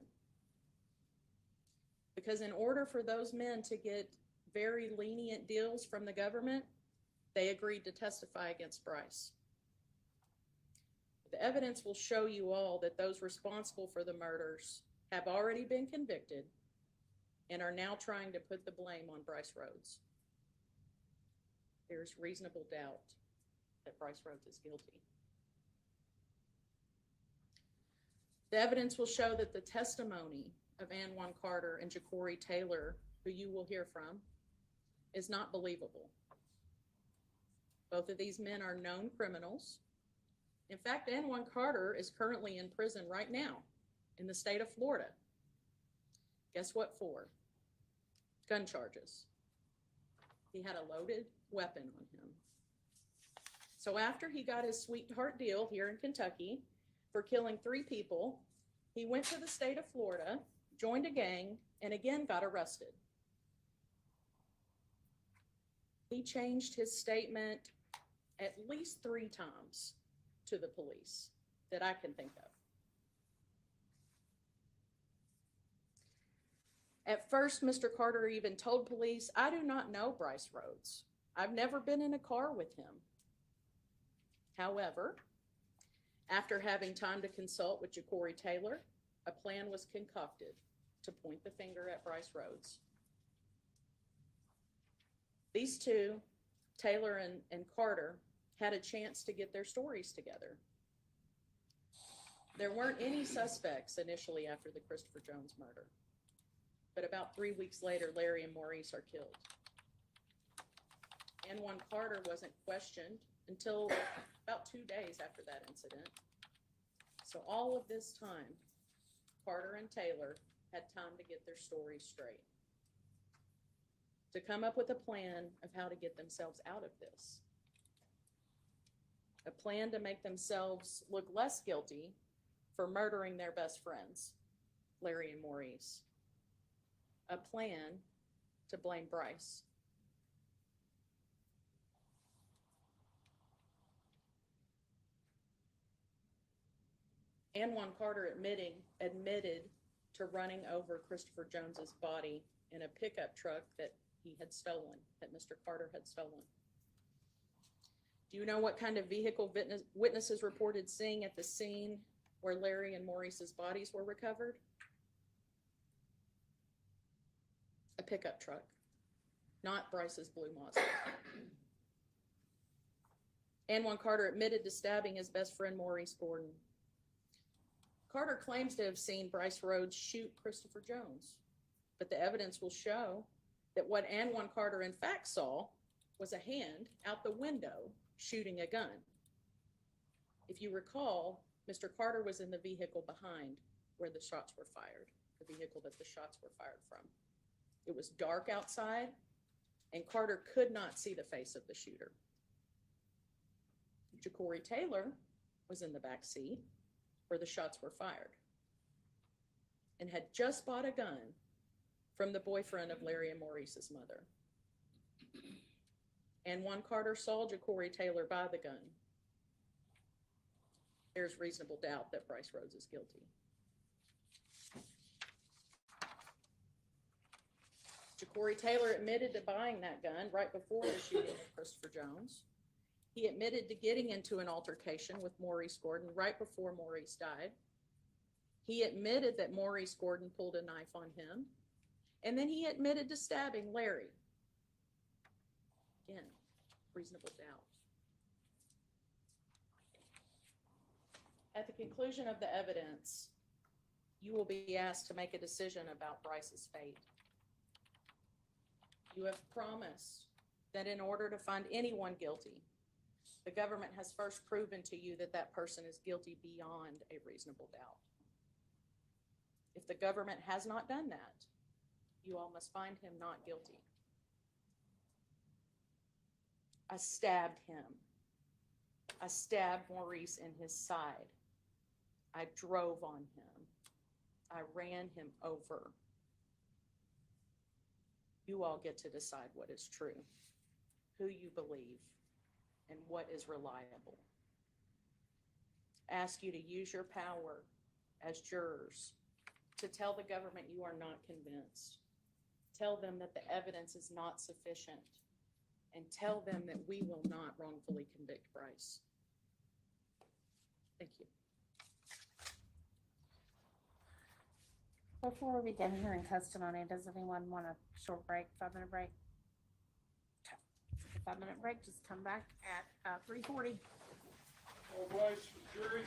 Because in order for those men to get very lenient deals from the government, they agreed to testify against Brice. The evidence will show you all that those responsible for the murders have already been convicted and are now trying to put the blame on Brice Rhodes. There's reasonable doubt that Brice Rhodes is guilty. The evidence will show that the testimony of Ann 1 Carter and Ja'Cory Taylor, who you will hear from, is not believable. Both of these men are known criminals. In fact, Ann 1 Carter is currently in prison right now in the state of Florida. Guess what for? Gun charges. He had a loaded weapon on him. So after he got his sweetheart deal here in Kentucky for killing 3 people, he went to the state of Florida, joined a gang, and again got arrested. He changed his statement at least 3 times to the police that I can think of. At first, Mr. Carter even told police, "I do not know Brice Rhodes. I've never been in a car with him." However, after having time to consult with Ja'Cory Taylor, a plan was concocted to point the finger at Brice Rhodes. These 2, Taylor and Carter, had a chance to get their stories together. There weren't any suspects initially after the Christopher Jones murder, but about 3 weeks later, Larry and Maurice are killed. Ann 1 Carter wasn't questioned until about 2 days after that incident. So all of this time, Carter and Taylor had time to get their stories straight, to come up with a plan of how to get themselves out of this. A plan to make themselves look less guilty for murdering their best friends, Larry and Maurice. A plan to blame Brice. Ann 1 Carter admitted to running over Christopher Jones's body in a pickup truck that he had stolen, that Mr. Carter had stolen. Do you know what kind of vehicle witnesses reported seeing at the scene where Larry and Maurice's bodies were recovered? A pickup truck, not Brice's blue Mazda. Ann 1 Carter admitted to stabbing his best friend Maurice Gordon. Carter claims to have seen Brice Rhodes shoot Christopher Jones, but the evidence will show that what Ann 1 Carter in fact saw was a hand out the window shooting a gun. If you recall, Mr. Carter was in the vehicle behind where the shots were fired, the vehicle that the shots were fired from. It was dark outside, and Carter could not see the face of the shooter. Ja'Cory Taylor was in the back seat where the shots were fired and had just bought a gun from the boyfriend of Larry and Maurice's mother. And 1 Carter saw Ja'Cory Taylor buy the gun. There's reasonable doubt that Brice Rhodes is guilty. Ja'Cory Taylor admitted to buying that gun right before the shooting of Christopher Jones. He admitted to getting into an altercation with Maurice Gordon right before Maurice died. He admitted that Maurice Gordon pulled a knife on him. And then he admitted to stabbing Larry. Again, reasonable doubt. At the conclusion of the evidence, you will be asked to make a decision about Brice's fate. You have promised that in order to find anyone guilty, the government has first proven to you that that person is guilty beyond a reasonable doubt. If the government has not done that, you all must find him not guilty. I stabbed him. I stabbed Maurice in his side. I drove on him. I ran him over. You all get to decide what is true, who you believe, and what is reliable. Ask you to use your power as jurors to tell the government you are not convinced. Tell them that the evidence is not sufficient, and tell them that we will not wrongfully convict Brice. Thank you. Before we begin hearing testimony, does anyone want a short break, 5-minute break? Okay. Take a 5-minute break, just come back at 3:40. All rise for jury.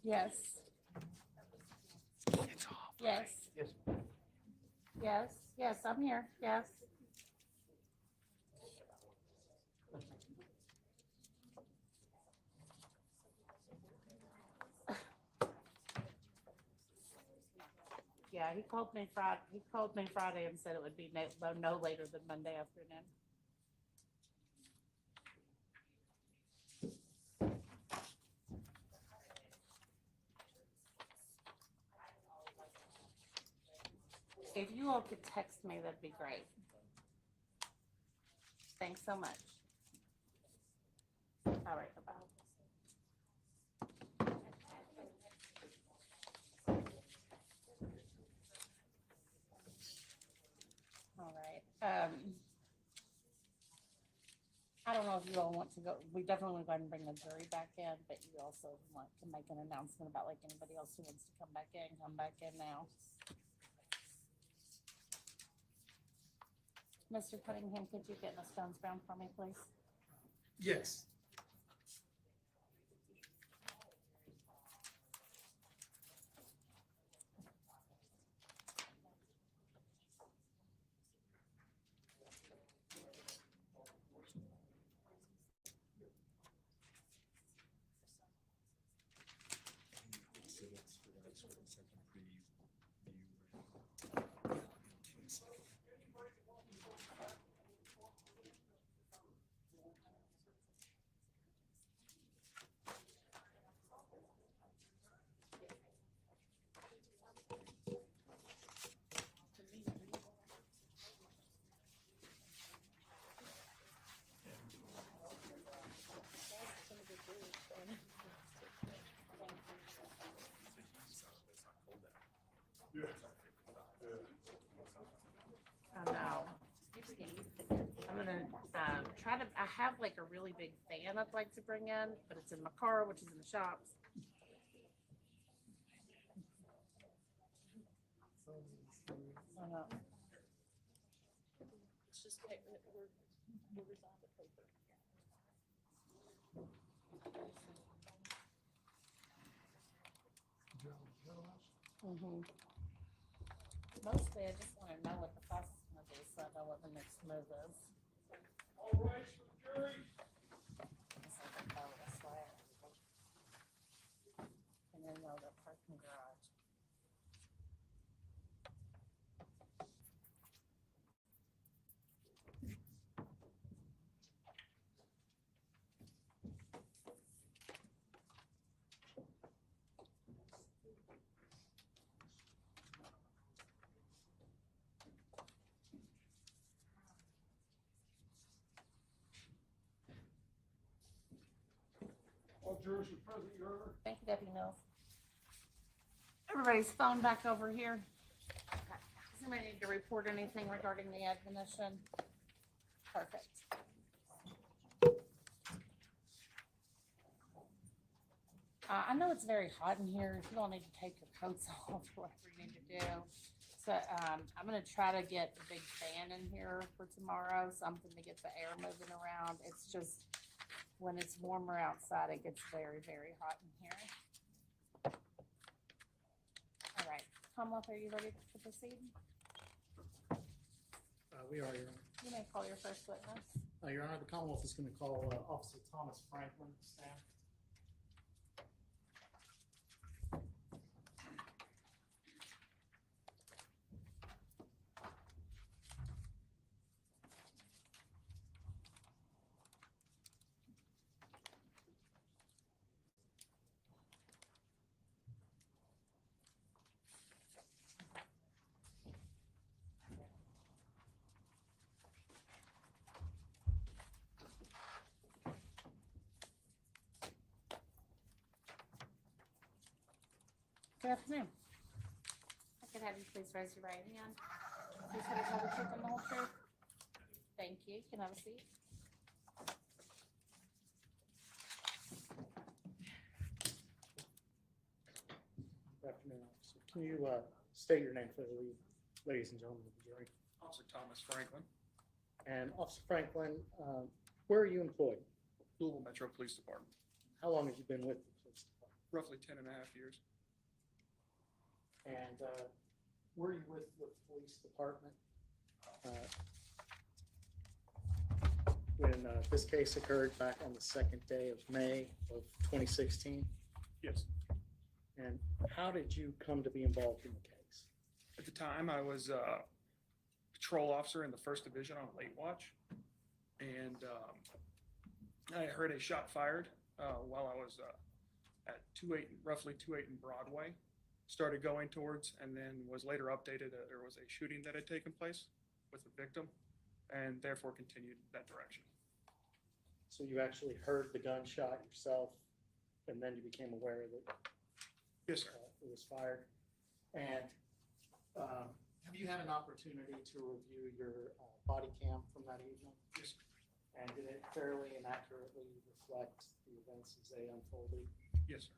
Yes. Yes. Yes. Yes, yes, I'm here, yes. Yeah, he called me Friday and said it would be no later than Monday afternoon. If you all could text me, that'd be great. Thanks so much. All right, bye-bye. All right, I don't know if you all want to go, we definitely go ahead and bring the jury back in, but you also want to make an announcement about like anybody else who wants to come back in now. Mr. Cunningham, could you get Ms. Jones bound for me, please? Yes. I know. I'm gonna try to. I have like a really big fan I'd like to bring in, but it's in my car, which is in the shops. I know. It's just, we're resigned to paper. Mostly, I just want to know what the fastest move is, so I know what the next move is. All right, jury. It's like a car with a slab. And then the parking garage. All jurors are present, Your Honor. Thank you, Deputy Mills. Everybody's phone back over here. Okay. Does anybody need to report anything regarding the admonition? Perfect. I know it's very hot in here. If you all need to take your coats off, whatever you need to do. So, I'm gonna try to get a big fan in here for tomorrow, something to get the air moving around. It's just, when it's warmer outside, it gets very, very hot in here. All right, Commonwealth, are you ready to proceed? We are, Your Honor. You may call your first witness. Your Honor, the Commonwealth is going to call Officer Thomas Franklin to stand. Good afternoon. I could have you please raise your right hand. Please have a tell the truth and the whole truth. Thank you. You can have a seat. Good afternoon, officer. Can you state your name for the ladies and gentlemen of the jury? Officer Thomas Franklin, And Officer Franklin, where are you employed? Louisville Metro Police Department, How long have you been with the police department? roughly 10 and a half years. And were you with the police department when this case occurred back on the 2nd day of May of 2016? Yes. And how did you come to be involved in the case? At the time, I was a patrol officer in the 1st Division on late watch. And I heard a shot fired while I was at roughly 28 and Broadway. Started going towards, and then was later updated that there was a shooting that had taken place with the victim, and therefore continued that direction. So you actually heard the gunshot yourself, and then you became aware that Yes, sir. it was fired. And have you had an opportunity to review your body cam from that evening? Yes, sir. And did it fairly and accurately reflect the events as they unfolded? Yes, sir.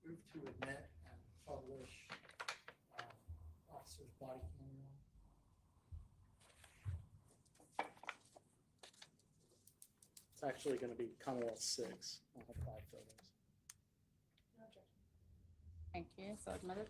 Move to admit and publish officer's body cam. It's actually going to be Commonwealth 6. I'll have 5 photos. Thank you. So admitted.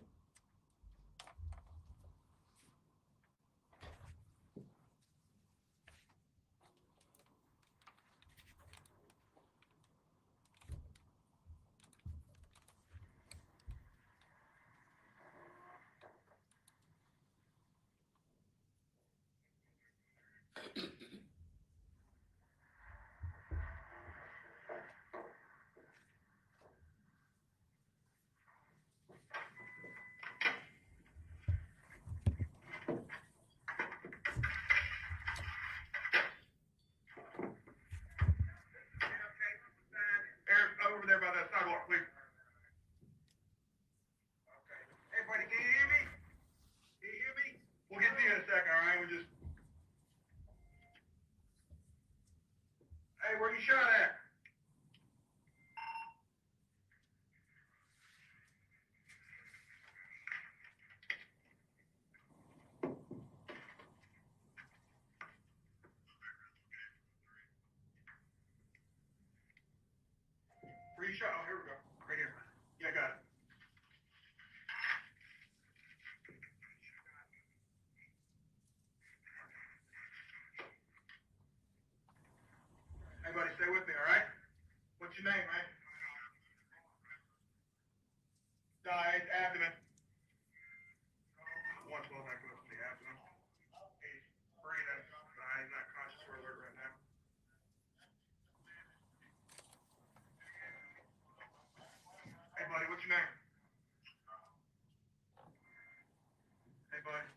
Eric, over there by that sidewalk, please. Okay. Hey, buddy, can you hear me? Can you hear me? We'll get to you in a second, all right? We just. Hey, where you shot at? Where you shot? Oh, here we go. Right here. Yeah, I got it. Hey, buddy, stay with me, all right? What's your name, man? It's abdomen. One blow back up to the abdomen. He's breathing, but he's not conscious or alert right now. Hey, buddy, what's your name? Hey, buddy.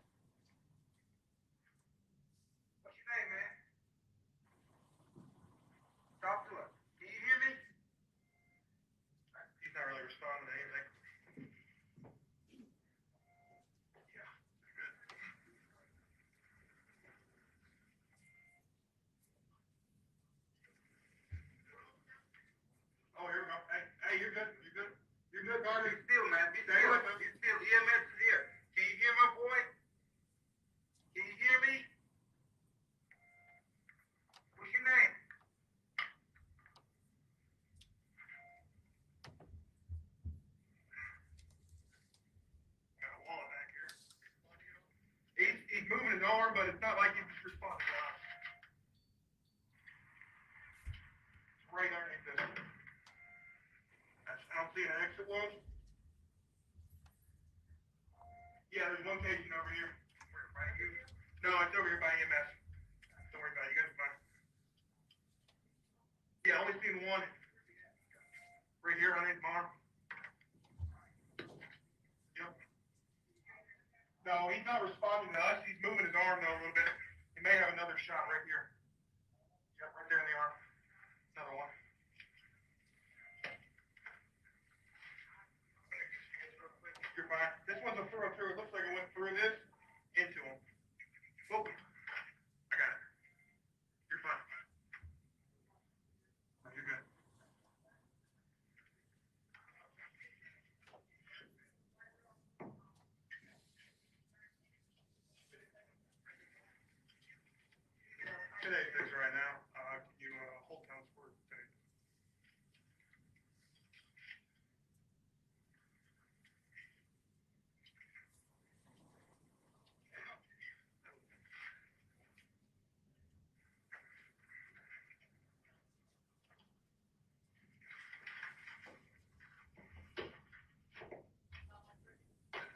What's your name, man? Talk to us. Can you hear me? He's not really responding to anything. Yeah, good. Oh, here we go. Hey, you're good. You're good. You're good, Garner. Be still, man. Be still. Be still. EMS is here. Can you hear my boy? Can you hear me? What's your name? Got a wall back here. He's moving his arm, but it's not like he's responding. closed? Yeah, there's one patient over here. Right here. No, it's over here by EMS. Don't worry about it. You guys are fine. Yeah, only seen one. Right here on his arm. Yep. No, he's not responding to us. He's moving his arm though a little bit. He may have another shot right here. Yep, right there in the arm. Another one. You're fine. This one's a through. It looks like it went through this into him. Whoop. I got it. You're fine. No, you're good. Today's fix right now. Can you hold down for today?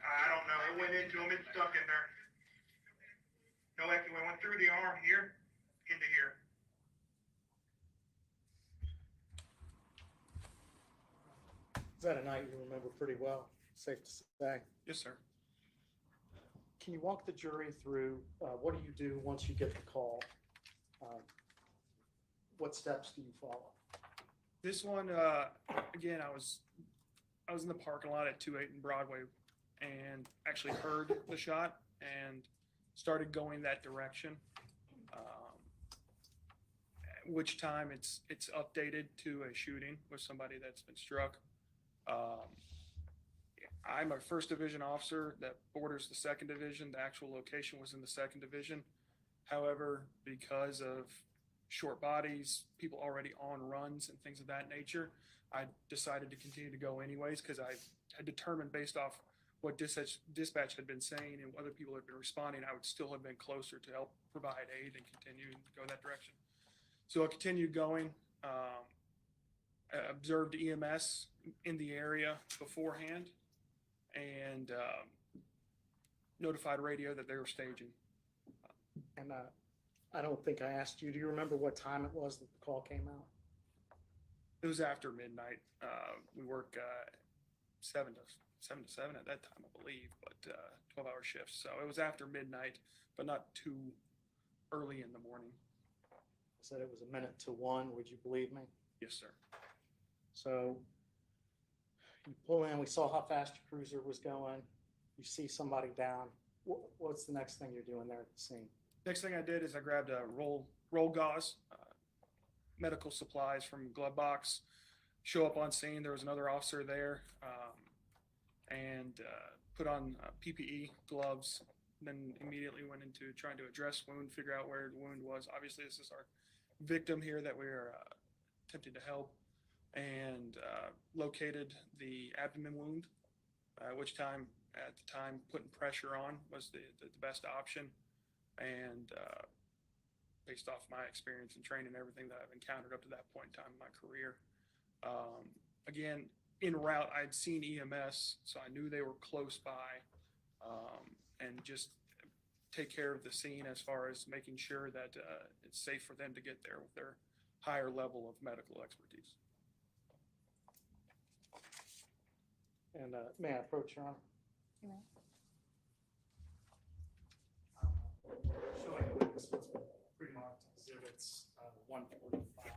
I don't know. It went into him. It's stuck in there. No, actually, it went through the arm here into here. Is that a night you remember pretty well? Safe to say. Yes, sir. Can you walk the jury through, what do you do once you get the call? What steps do you follow? This one, again, I was in the parking lot at 28 and Broadway and actually heard the shot and started going that direction. At which time it's updated to a shooting with somebody that's been struck. I'm a first division officer that borders the second division. The actual location was in the second division. However, because of short bodies, people already on runs and things of that nature, I decided to continue to go anyways because I had determined based off what dispatch had been saying and other people had been responding, I would still have been closer to help provide aid and continue to go that direction. So I continued going, observed EMS in the area beforehand, and notified radio that they were staging. And I don't think I asked you, do you remember what time it was that the call came out? It was after midnight. We work 7 to 7 at that time, I believe, but 12-hour shifts. So it was after midnight, but not too early in the morning. I said it was a minute to 1. Would you believe me? Yes, sir. So you pull in, we saw how fast your cruiser was going. You see somebody down. What's the next thing you're doing there at the scene? Next thing I did is I grabbed a roll gauze, medical supplies from glove box, show up on scene. There was another officer there, and put on PPE, gloves, then immediately went into trying to address wound, figure out where the wound was. Obviously, this is our victim here that we're attempting to help, and located the abdomen wound, which time at the time putting pressure on was the best option. And based off my experience and training and everything that I've encountered up to that point in time in my career. Again, en route, I'd seen EMS, so I knew they were close by, and just take care of the scene as far as making sure that it's safe for them to get there with their higher level of medical expertise. And may I approach your honor? You may. Showing the witness what's been pre-marked exhibits 145.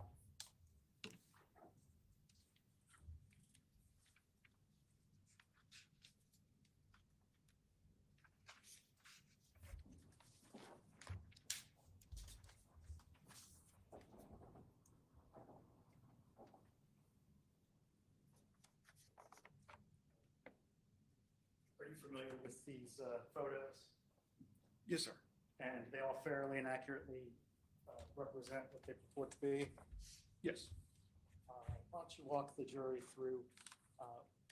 Are you familiar with these photos? Yes, sir. And they all fairly and accurately represent what they purport to be. Yes. Why don't you walk the jury through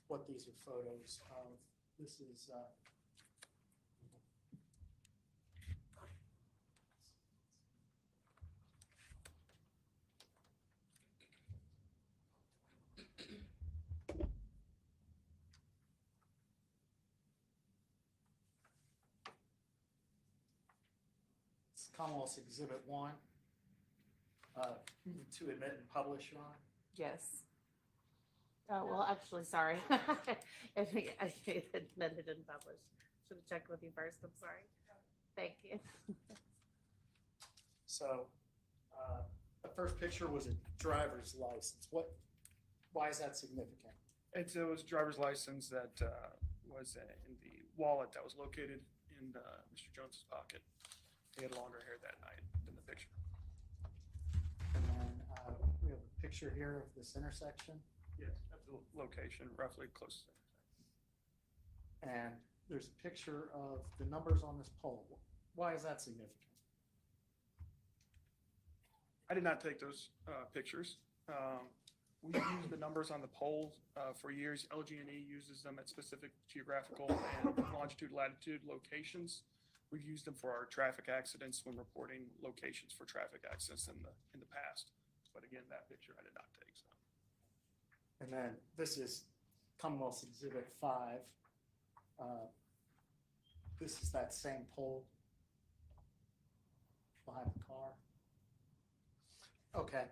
what these are photos of? This is It's Commonwealth's Exhibit 1. To admit and publish, Your Honor. Yes. Oh, well, actually, sorry. I think I admitted and published. Should have checked with you first. I'm sorry. Thank you. So, the first picture was a driver's license. Why is that significant? It was a driver's license that was in the wallet that was located in Mr. Jones's pocket. He had longer hair that night than the picture. And then we have a picture here of this intersection, Yes, that's the location, roughly close to the and there's a picture of the numbers on this pole. Why is that significant? I did not take those pictures. We used the numbers on the pole for years. LG&E uses them at specific geographical and longitude, latitude locations. We've used them for our traffic accidents when reporting locations for traffic accidents in the past. But again, that picture I did not take. So. And then this is Commonwealth's Exhibit 5. This is that same pole behind the car. Okay.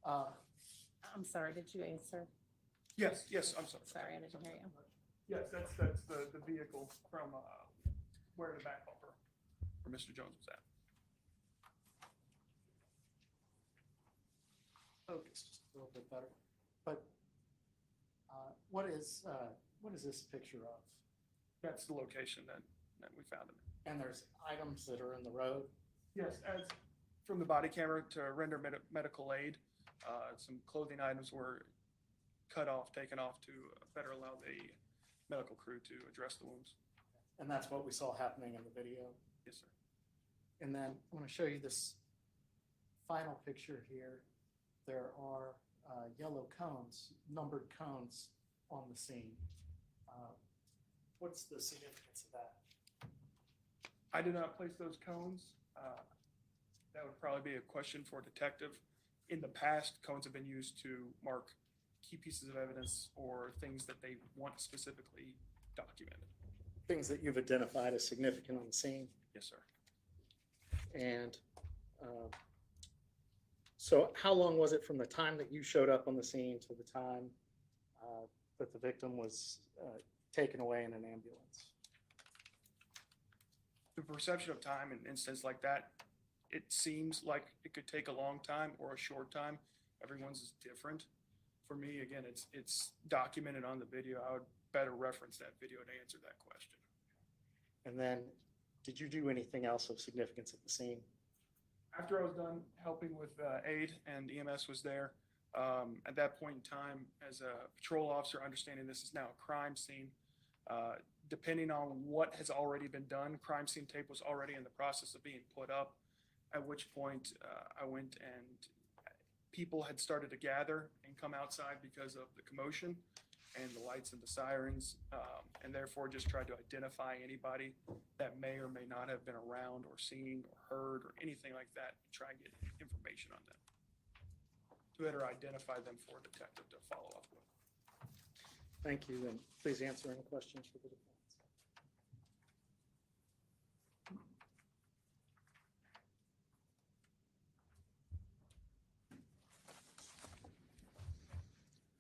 I'm sorry. Did you answer? Yes, I'm sorry. Sorry, I didn't hear you. Yes, that's the vehicle from where the back bumper for Mr. Jones was at. Focus just a little bit better. But what is this picture of? That's the location that we found him. And there's items that are in the road. Yes, as from the body camera to render medical aid, some clothing items were cut off, taken off to better allow the medical crew to address the wounds. And that's what we saw happening in the video. Yes, sir. And then I'm going to show you this final picture here. There are yellow cones, numbered cones on the scene. What's the significance of that? I did not place those cones. That would probably be a question for a detective. In the past, cones have been used to mark key pieces of evidence or things that they want specifically documented. Things that you've identified as significant on the scene. Yes, sir. And so how long was it from the time that you showed up on the scene to the time that the victim was taken away in an ambulance? The perception of time in an instance like that, it seems like it could take a long time or a short time. Everyone's is different. For me, again, it's documented on the video. I would better reference that video to answer that question. And then did you do anything else of significance at the scene? After I was done helping with aid and EMS was there, at that point in time, as a patrol officer, understanding this is now a crime scene, depending on what has already been done, crime scene tape was already in the process of being put up, at which point I went and people had started to gather and come outside because of the commotion and the lights and the sirens, and therefore just tried to identify anybody that may or may not have been around or seen or heard or anything like that, and try and get information on them to better identify them for a detective to follow up with. Thank you, and please answer any questions for the defense.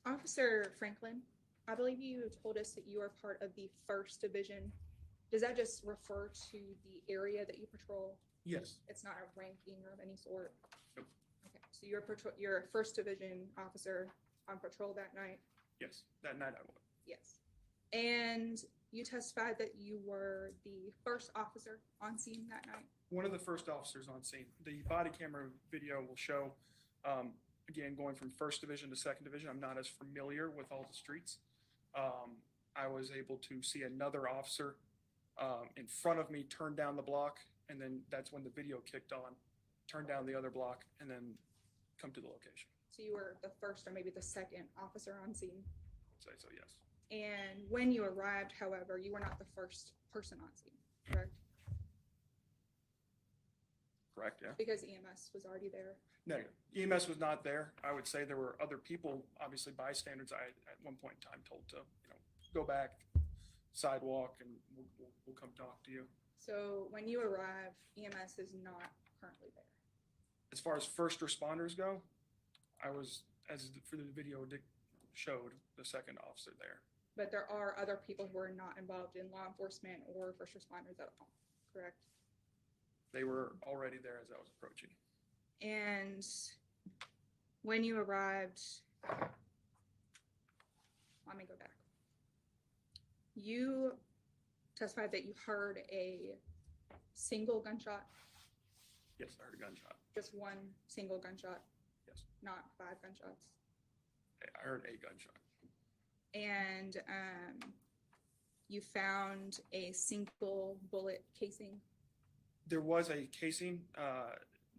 Officer Franklin, I believe you told us that you are part of the 1st Division. Does that just refer to the area that you patrol? Yes. It's not a ranking of any sort? Nope. Okay, so you're a 1st Division officer on patrol that night? Yes, that night I was. Yes. And you testified that you were the first officer on scene that night? One of the first officers on scene. The body camera video will show, again, going from 1st Division to 2nd Division, I'm not as familiar with all the streets. I was able to see another officer in front of me turn down the block, and then that's when the video kicked on, turn down the other block, and then come to the location. So you were the first or maybe the second officer on scene? I'd say so, yes. And when you arrived, however, you were not the first person on scene, correct? Correct, yeah. Because EMS was already there. Negative. EMS was not there. I would say there were other people, obviously bystanders, I at one point in time told to, go back, sidewalk, and we'll come talk to you. So when you arrive, EMS is not currently there. As far as first responders go, I was, for the video showed, the second officer there. But there are other people who are not involved in law enforcement or first responders at all, correct? They were already there as I was approaching. And when you arrived, let me go back. You testified that you heard a single gunshot, Yes, I heard a gunshot. just one single gunshot, Yes, not 5 gunshots. I heard a gunshot. And you found a single bullet casing. There was a casing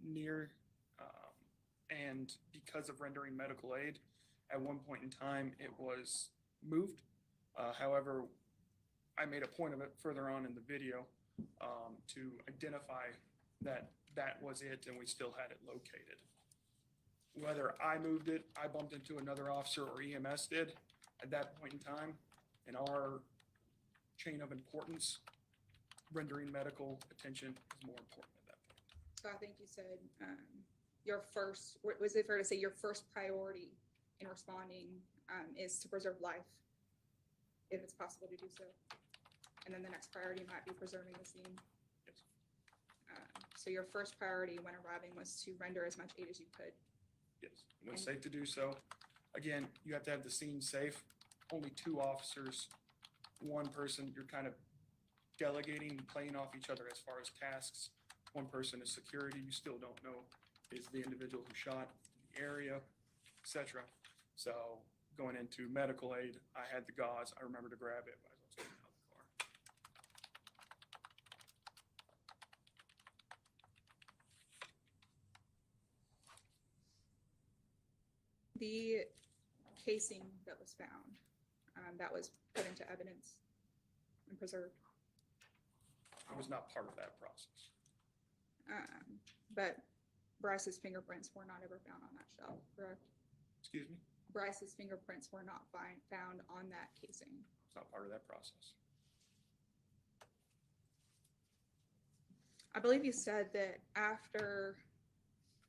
near, and because of rendering medical aid, at one point in time, it was moved. However, I made a point of it further on in the video to identify that that was it, and we still had it located. Whether I moved it, I bumped into another officer, or EMS did, at that point in time, in our chain of importance, rendering medical attention is more important at that point. So I think you said your first, was it fair to say your first priority in responding is to preserve life, if it's possible to do so? And then the next priority might be preserving the scene. Yes. So your first priority when arriving was to render as much aid as you could. Yes, when it's safe to do so. Again, you have to have the scene safe. Only 2 officers, 1 person, you're kind of delegating, playing off each other as far as tasks. 1 person is security. You still don't know is the individual who shot the area, etc. So going into medical aid, I had the gauze. I remember to grab it as I was getting out of the car. The casing that was found, that was put into evidence and preserved. I was not part of that process. But Brice's fingerprints were not ever found on that shell, correct? Excuse me? Brice's fingerprints were not found on that casing. It's not part of that process. I believe you said that after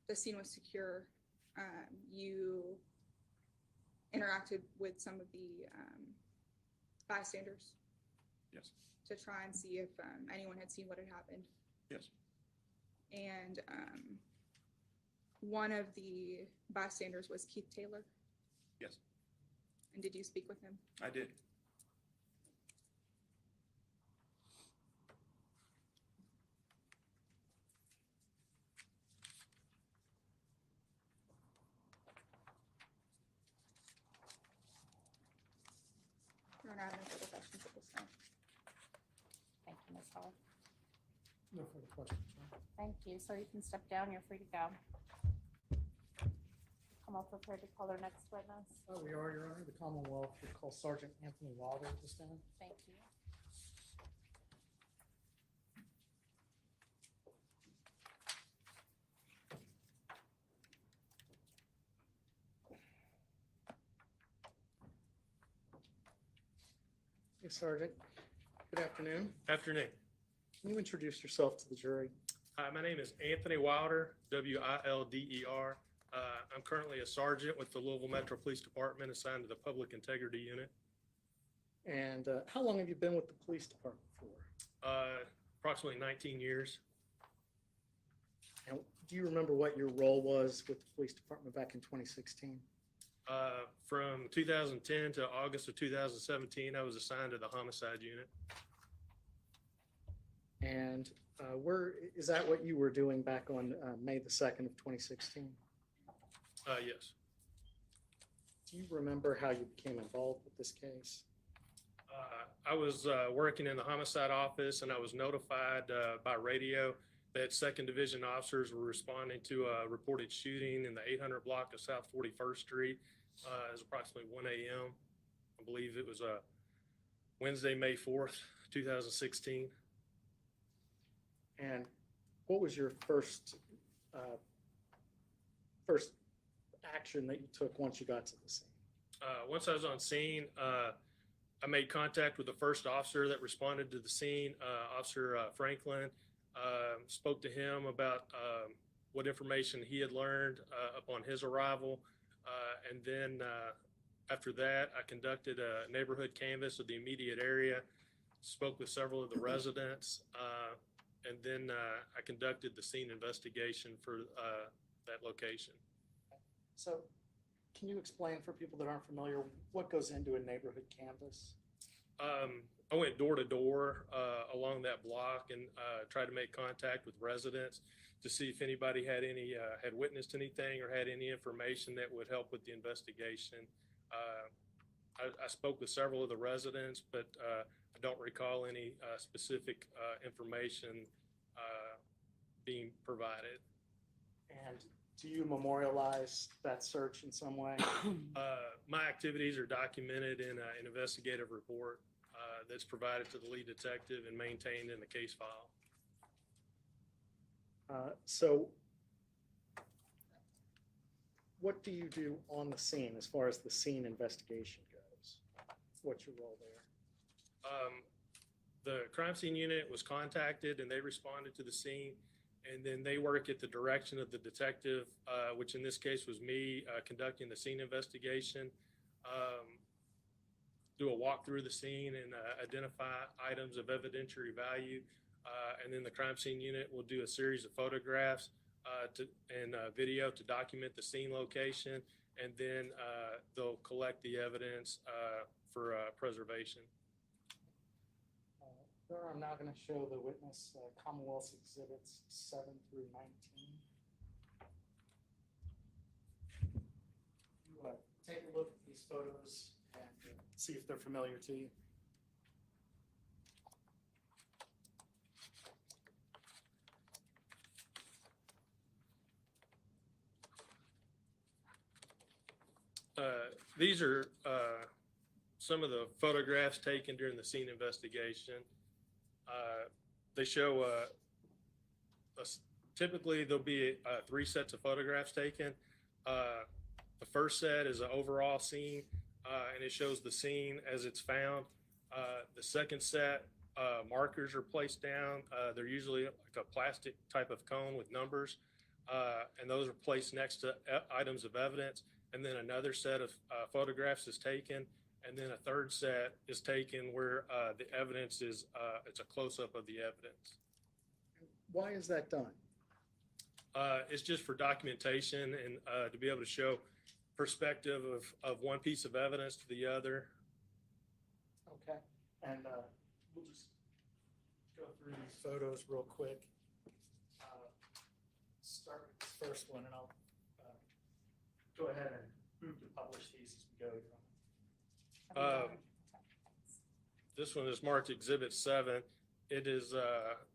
the scene was secure, you interacted with some of the bystanders Yes, to try and see if anyone had seen what had happened. yes, And one of the bystanders was Keith Taylor. yes, And did you speak with him? I did. Your Honor, I have no further questions at this time. Thank you, Ms. Hall. No further questions, sir. Thank you. So you can step down. You're free to go. Come up prepared to call our next witness. We are, Your Honor. The Commonwealth will call Sergeant Anthony Wilder to stand. Thank you. Hey, Sergeant. Good afternoon. Afternoon. Can you introduce yourself to the jury? Hi, my name is Anthony Wilder, Wilder. I'm currently a sergeant with the Louisville Metro Police Department assigned to the Public Integrity Unit. And how long have you been with the police department for? Approximately 19 years. And do you remember what your role was with the police department back in 2016? From 2010 to August of 2017, I was assigned to the Homicide Unit. And is that what you were doing back on May the 2nd of 2016? Yes. Do you remember how you became involved with this case? I was working in the homicide office, and I was notified by radio that 2nd Division officers were responding to a reported shooting in the 800 block of South 41st Street. It was approximately 1 a.m. I believe it was Wednesday, May 4th, 2016. And what was your first action that you took once you got to the scene? Once I was on scene, I made contact with the first officer that responded to the scene, Officer Franklin. Spoke to him about what information he had learned upon his arrival. And then after that, I conducted a neighborhood canvass of the immediate area, spoke with several of the residents, and then I conducted the scene investigation for that location. So can you explain for people that aren't familiar, what goes into a neighborhood canvass? I went door to door along that block and tried to make contact with residents to see if anybody had had witnessed anything or had any information that would help with the investigation. I spoke with several of the residents, but I don't recall any specific information being provided. And do you memorialize that search in some way? My activities are documented in an investigative report that's provided to the lead detective and maintained in the case file. So what do you do on the scene as far as the scene investigation goes? What's your role there? The crime scene unit was contacted and they responded to the scene, and then they work at the direction of the detective, which in this case was me, conducting the scene investigation. Do a walk through the scene and identify items of evidentiary value. And then the crime scene unit will do a series of photographs and video to document the scene location, and then they'll collect the evidence for preservation. Sir, I'm now going to show the witness Commonwealth's Exhibits 7 through 19. You take a look at these photos and see if they're familiar to you. These are some of the photographs taken during the scene investigation. They show, typically there'll be 3 sets of photographs taken. The first set is an overall scene, and it shows the scene as it's found. The second set, markers are placed down. They're usually like a plastic type of cone with numbers, and those are placed next to items of evidence. And then another set of photographs is taken, and then a third set is taken where the evidence is, it's a close-up of the evidence. Why is that done? It's just for documentation and to be able to show perspective of one piece of evidence to the other. Okay, and we'll just go through these photos real quick. Start with this first one, and I'll go ahead and move to publish these as we go. This one is marked Exhibit 7. It is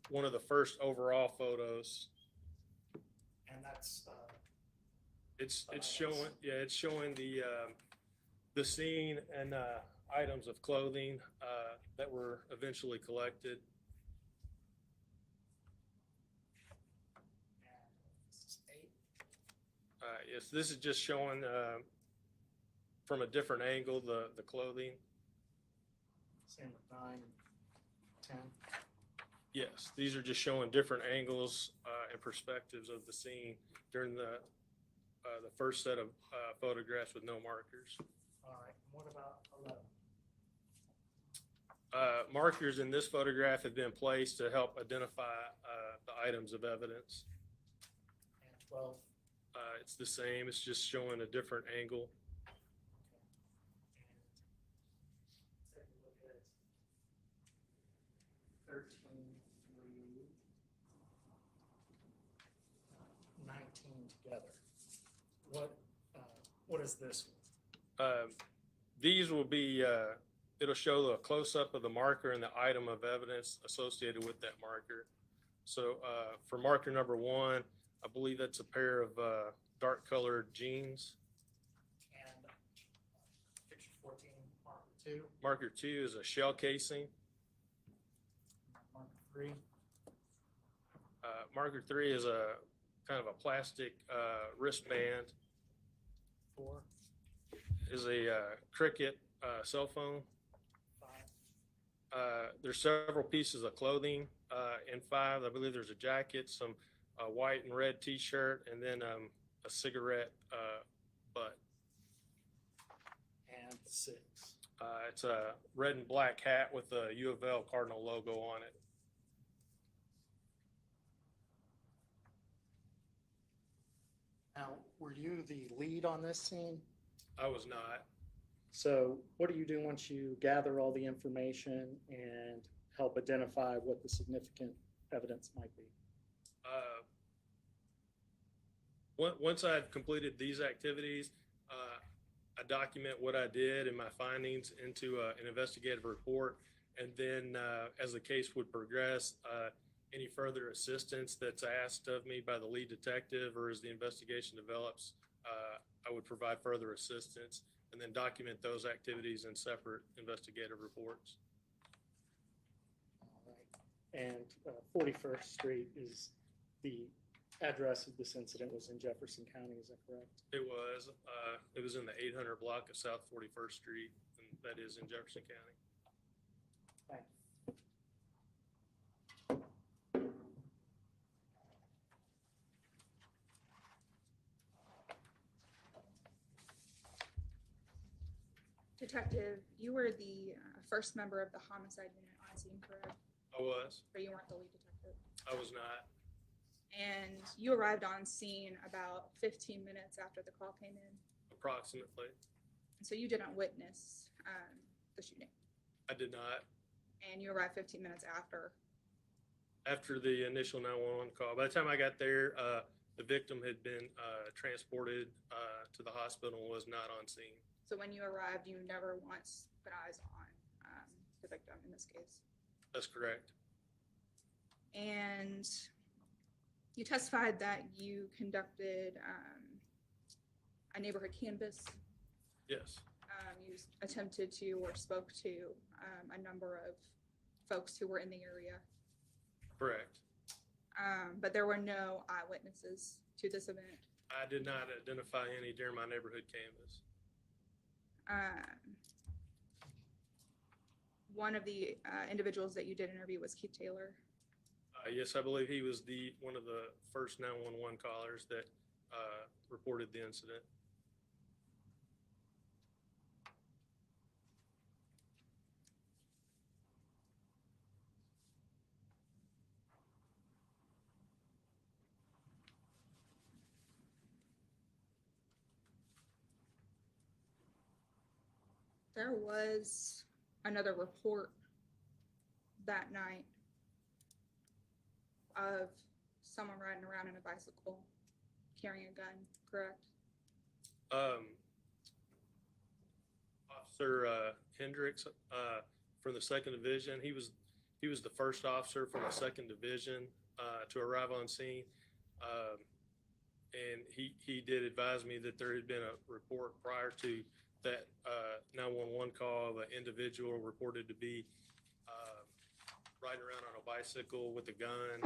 one of the first overall photos. And that's It's showing, yeah, it's showing the scene and items of clothing that were eventually collected. this is 8. Yes, this is just showing from a different angle the clothing. Same with 9 and 10. Yes, these are just showing different angles and perspectives of the scene during the first set of photographs with no markers. All right, and what about 11? Markers in this photograph have been placed to help identify the items of evidence. And 12? It's the same, it's just showing a different angle. And take a look at 13 through 19 together. What is this one? These will be, it'll show a close-up of the marker and the item of evidence associated with that marker. So for marker number 1, I believe that's a pair of dark colored jeans. And picture 14, marker 2. Marker 2 is a shell casing. Marker 3. Marker 3 is a kind of a plastic wristband. 4. Is a Cricket cell phone. 5. There's several pieces of clothing in 5. I believe there's a jacket, some white and red T-shirt, and then a cigarette butt. And 6. It's a red and black hat with a U of L Cardinal logo on it. Now, were you the lead on this scene? I was not. So what do you do once you gather all the information and help identify what the significant evidence might be? Once I've completed these activities, I document what I did and my findings into an investigative report. And then as the case would progress, any further assistance that's asked of me by the lead detective or as the investigation develops, I would provide further assistance and then document those activities in separate investigative reports. All right. And 41st Street is the address of this incident was in Jefferson County, is that correct? It was in the 800 block of South 41st Street, and that is in Jefferson County. Thanks. Detective, you were the first member of the homicide unit on scene, correct? I was. But you weren't the lead detective. I was not. And you arrived on scene about 15 minutes after the call came in. Approximately. So you didn't witness the shooting. I did not. And you arrived 15 minutes after. After the initial 911 call. By the time I got there, the victim had been transported to the hospital and was not on scene. So when you arrived, you never once put eyes on the victim in this case. That's correct. And you testified that you conducted a neighborhood canvass. Yes. You attempted to or spoke to a number of folks who were in the area. Correct. But there were no eyewitnesses to this event. I did not identify any during my neighborhood canvass. One of the individuals that you did interview was Keith Taylor. Yes, I believe he was one of the first 911 callers that reported the incident. There was another report that night of someone riding around in a bicycle carrying a gun, correct? Officer Hendricks from the 2nd Division, he was the first officer from the 2nd Division to arrive on scene. And he did advise me that there had been a report prior to that 911 call of an individual reported to be riding around on a bicycle with a gun.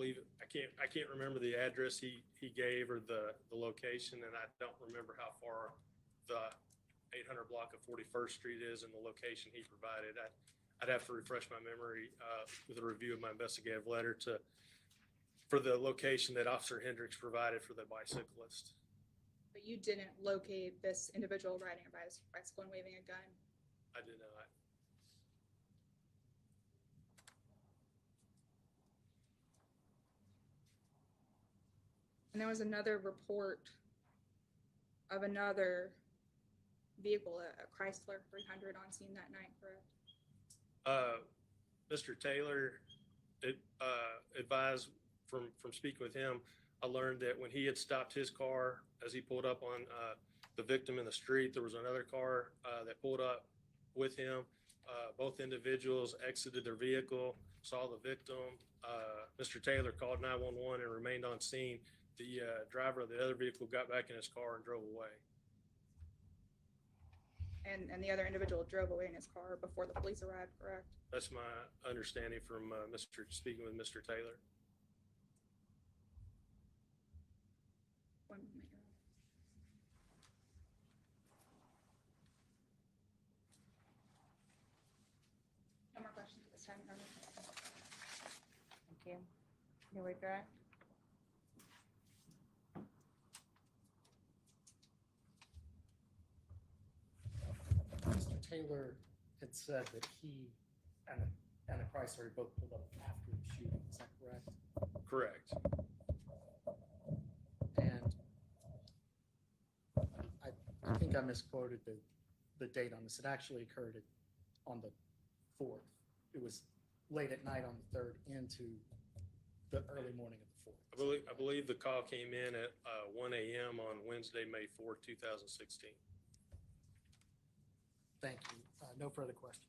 I can't remember the address he gave or the location, and I don't remember how far the 800 block of 41st Street is and the location he provided. I'd have to refresh my memory with a review of my investigative letter for the location that Officer Hendricks provided for the bicyclist. But you didn't locate this individual riding a bicycle and waving a gun. I did not. And there was another report of another vehicle, a Chrysler 300 on scene that night, correct? Mr. Taylor advised from speaking with him, I learned that when he had stopped his car as he pulled up on the victim in the street, there was another car that pulled up with him. Both individuals exited their vehicle, saw the victim. Mr. Taylor called 911 and remained on scene. The driver of the other vehicle got back in his car and drove away. And the other individual drove away in his car before the police arrived, correct? That's my understanding from speaking with Mr. Taylor. One moment, Your Honor. time, Your Honor. Thank you. You redirect? Mr. Taylor had said that he and the Chrysler had both pulled up after the shooting, is that correct? Correct. And I think I misquoted the date on this. It actually occurred on the 4th. It was late at night on the 3rd into the early morning of the 4th. I believe the call came in at 1 a.m. on Wednesday, May 4th, 2016. Thank you. No further questions.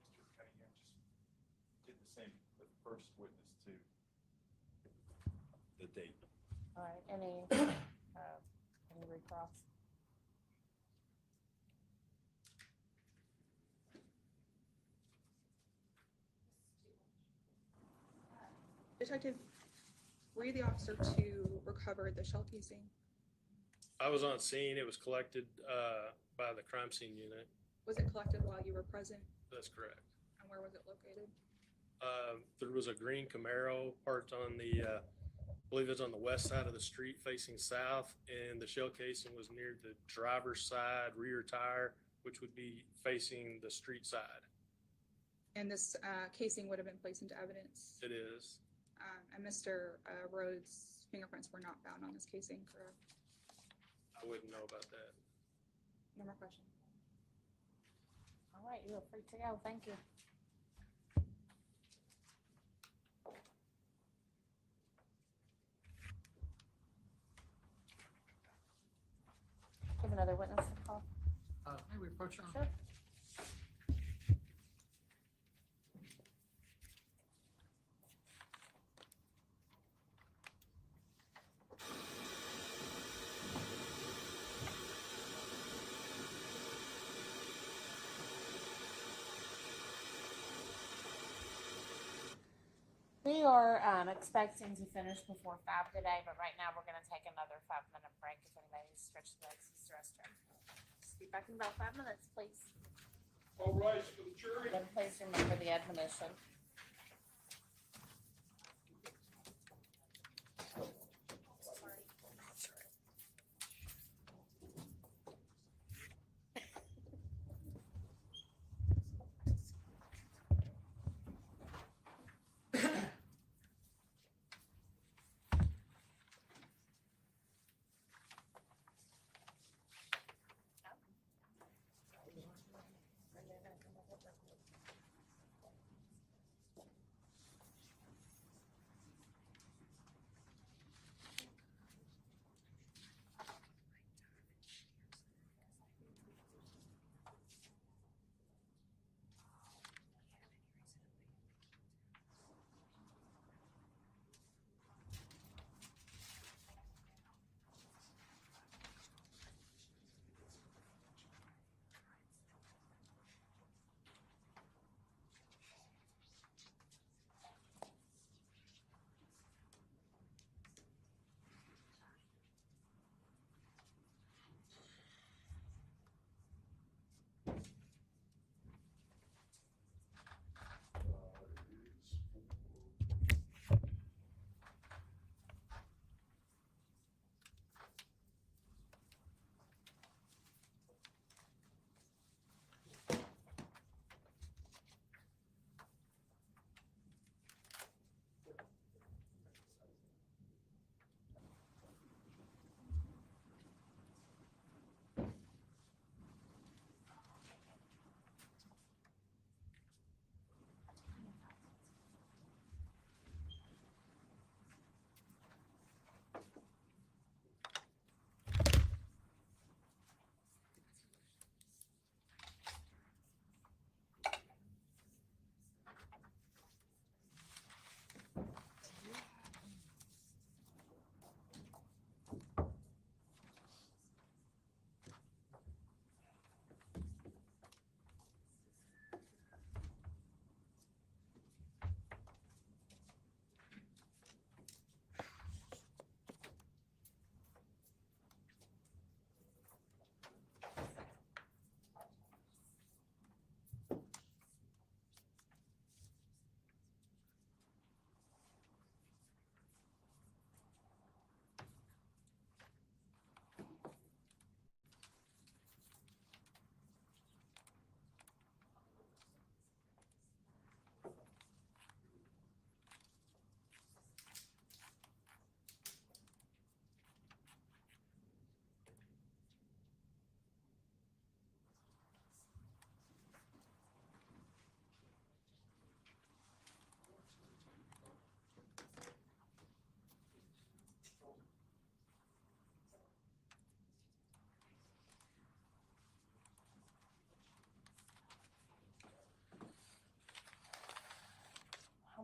Mr. Cunningham just did the same with the first witness too. The date. All right, any recross? Detective, were you the officer to recover the shell casing? I was on scene. It was collected by the crime scene unit. Was it collected while you were present, That's correct. and where was it located? There was a green Camaro parked on the, I believe it's on the west side of the street facing south, and the shell casing was near the driver's side rear tire, which would be facing the street side. And this casing would have been placed into evidence, It is. and Mr. Rhodes' fingerprints were not found on this casing, correct? I wouldn't know about that. No more questions. All right, you are free to go. Thank you. Give another witness a call. May we approach, Your Honor? Sure. We are expecting to finish before 5 today, but right now we're gonna take another 5-minute break if anybody needs to stretch the legs, use the restroom. Just be back in about 5 minutes, please. All rise for the jury. And please remember the admonition.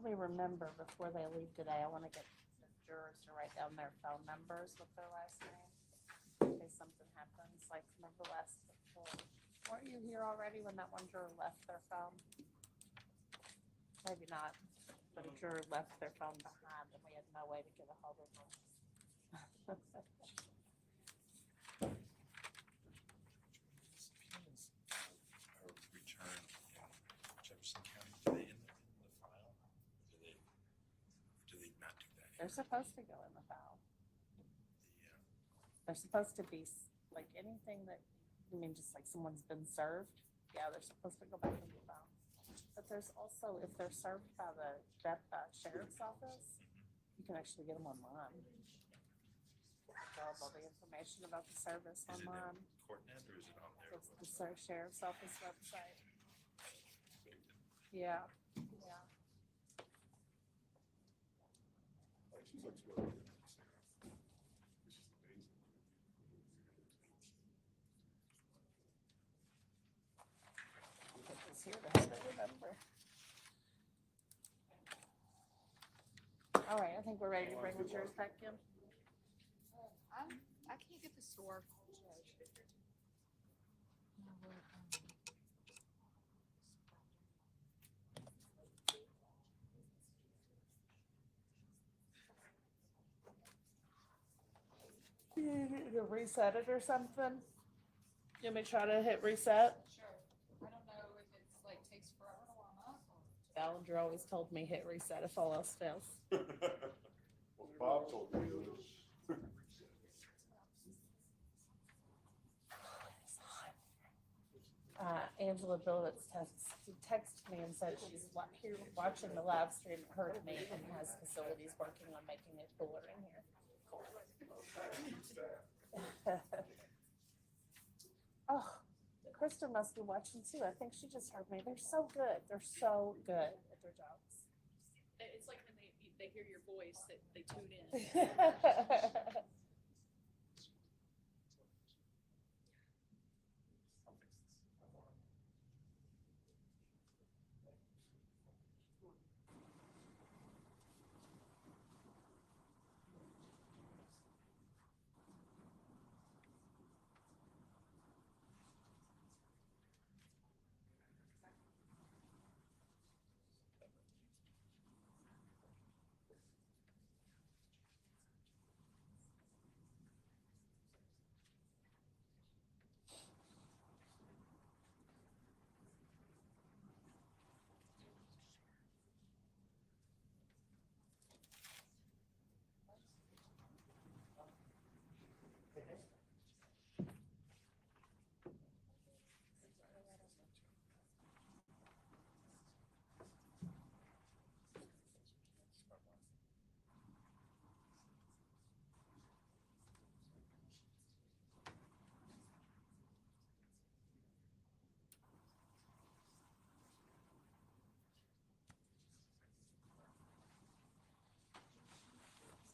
probably remember before they leave today, I want to get the jurors to write down their phone numbers with their last name. In case something happens, like remember last, weren't you here already when that one juror left their phone? Maybe not, but a juror left their phone behind and we had no way to get a hold of them. Subpoenas are returned in Jefferson County. Do they end up in the file? Or do they not do that? They're supposed to go in the file. The, They're supposed to be like anything that, I mean, just like someone's been served. Yeah, they're supposed to go back in the file. But there's also, if they're served by the sheriff's office, you can actually get them online. All the information about the service is it in online. CourtNet or is it on there? It's the sheriff's office website. Yeah, yeah. It's here to help me remember. All right, I think we're ready to bring the jurors back in. I can't get this to work. You need to reset it or something? You want me to try to hit reset? Sure. I don't know if it's like takes forever to warm up or. Ballinger always told me hit reset if all else fails. Well, Bob told me this. Angela Billowitz texted me and said she's here watching the live stream at her me and has facilities working on making it cooler in here. Oh, Krista must be watching too. I think she just heard me. They're so good. They're so good at their jobs. It's like when they hear your voice that they tune in.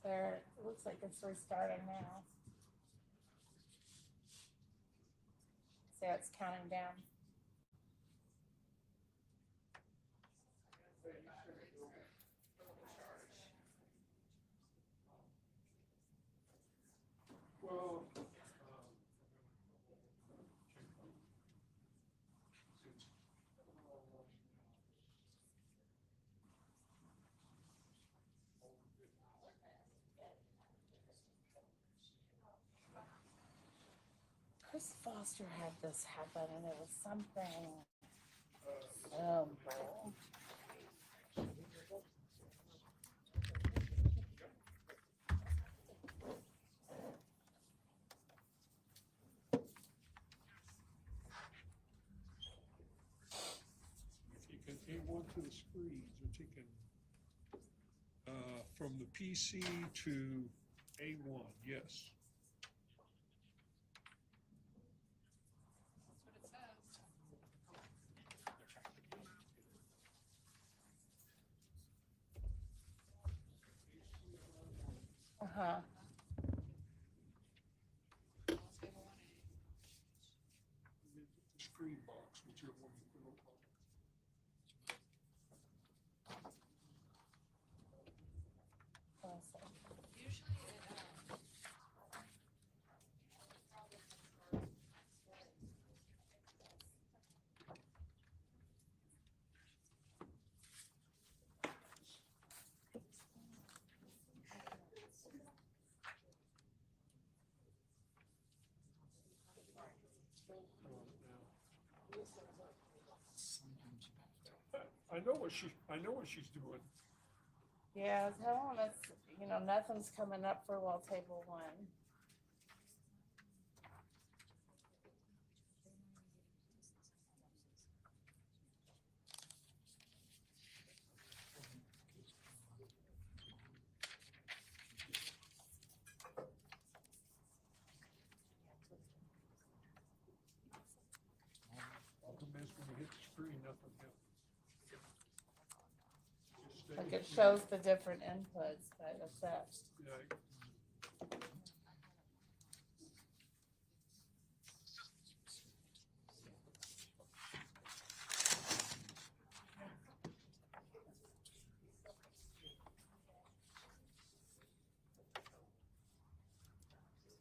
There, it looks like it's restarting now. See how it's counting down. Well, Chris Foster had this happen and it was something simple. if you can A1 to the screens, you're taking from the PC to A1, yes. That's what it says. Uh-huh. Table 1A. And then the screen box, whichever one you put on top. I know what she's doing. Yeah, tell them it's, nothing's coming up for well table 1. Problem is when you hit the screen, nothing happens. Just stay- Like it shows the different inputs, but that's it. Yeah.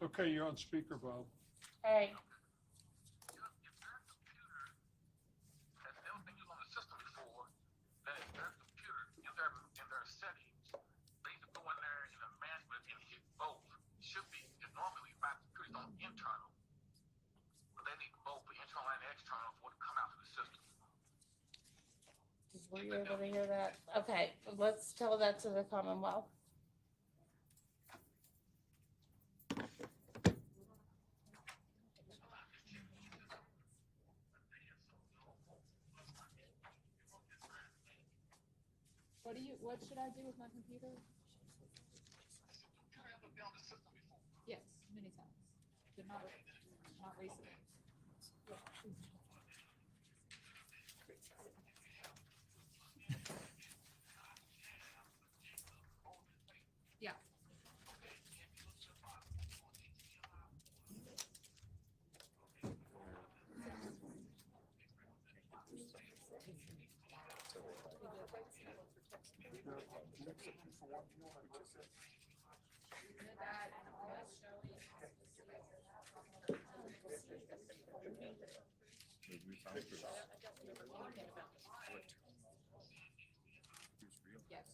Okay, you're on speaker, Bob. Hey, has never been used on the system before, that their computer in their settings, they need to go in there in the management and hit both. Should be, if normally my computer's on internal, but they need both the internal and external for it to come out to the system. were you able to hear that? Okay, let's tell that to the Commonwealth. What should I do with my computer? Yes, many times, but not recently. Yeah. Yes.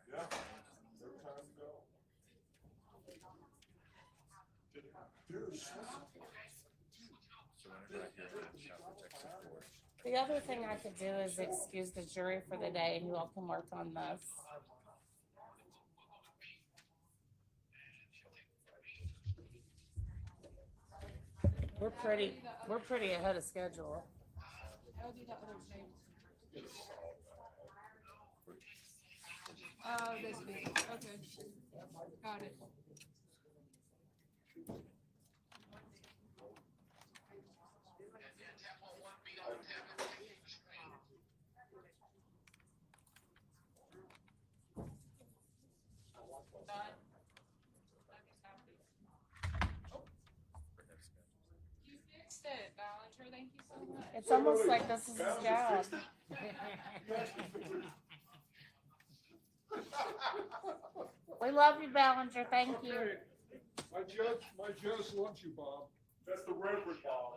Yeah, no time to go. The other thing I could do is excuse the jury for the day and you all can work on this. We're pretty ahead of schedule. I'll do the other two. Oh, this week, okay. Got it. You fixed it, Ballinger, thank you so much. It's almost like this is his job. We love you, Ballinger, thank you. Okay, my judge loves you, Bob. That's the Reverend Bob.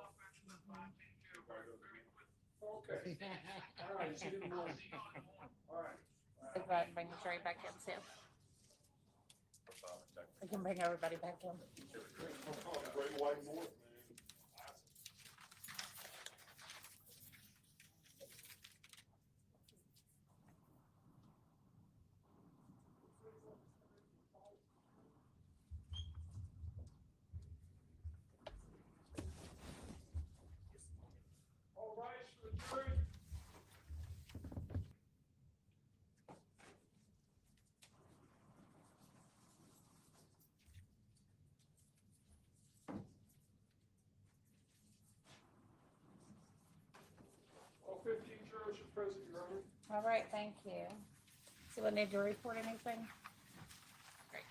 Okay. All right, see you in the morning. All right. Go ahead and bring the jury back in too. We can bring everybody back in. Great White North, man. All right, for the jury. All 15 jurors are present, Your Honor. All right, thank you. So we need to report anything? Great.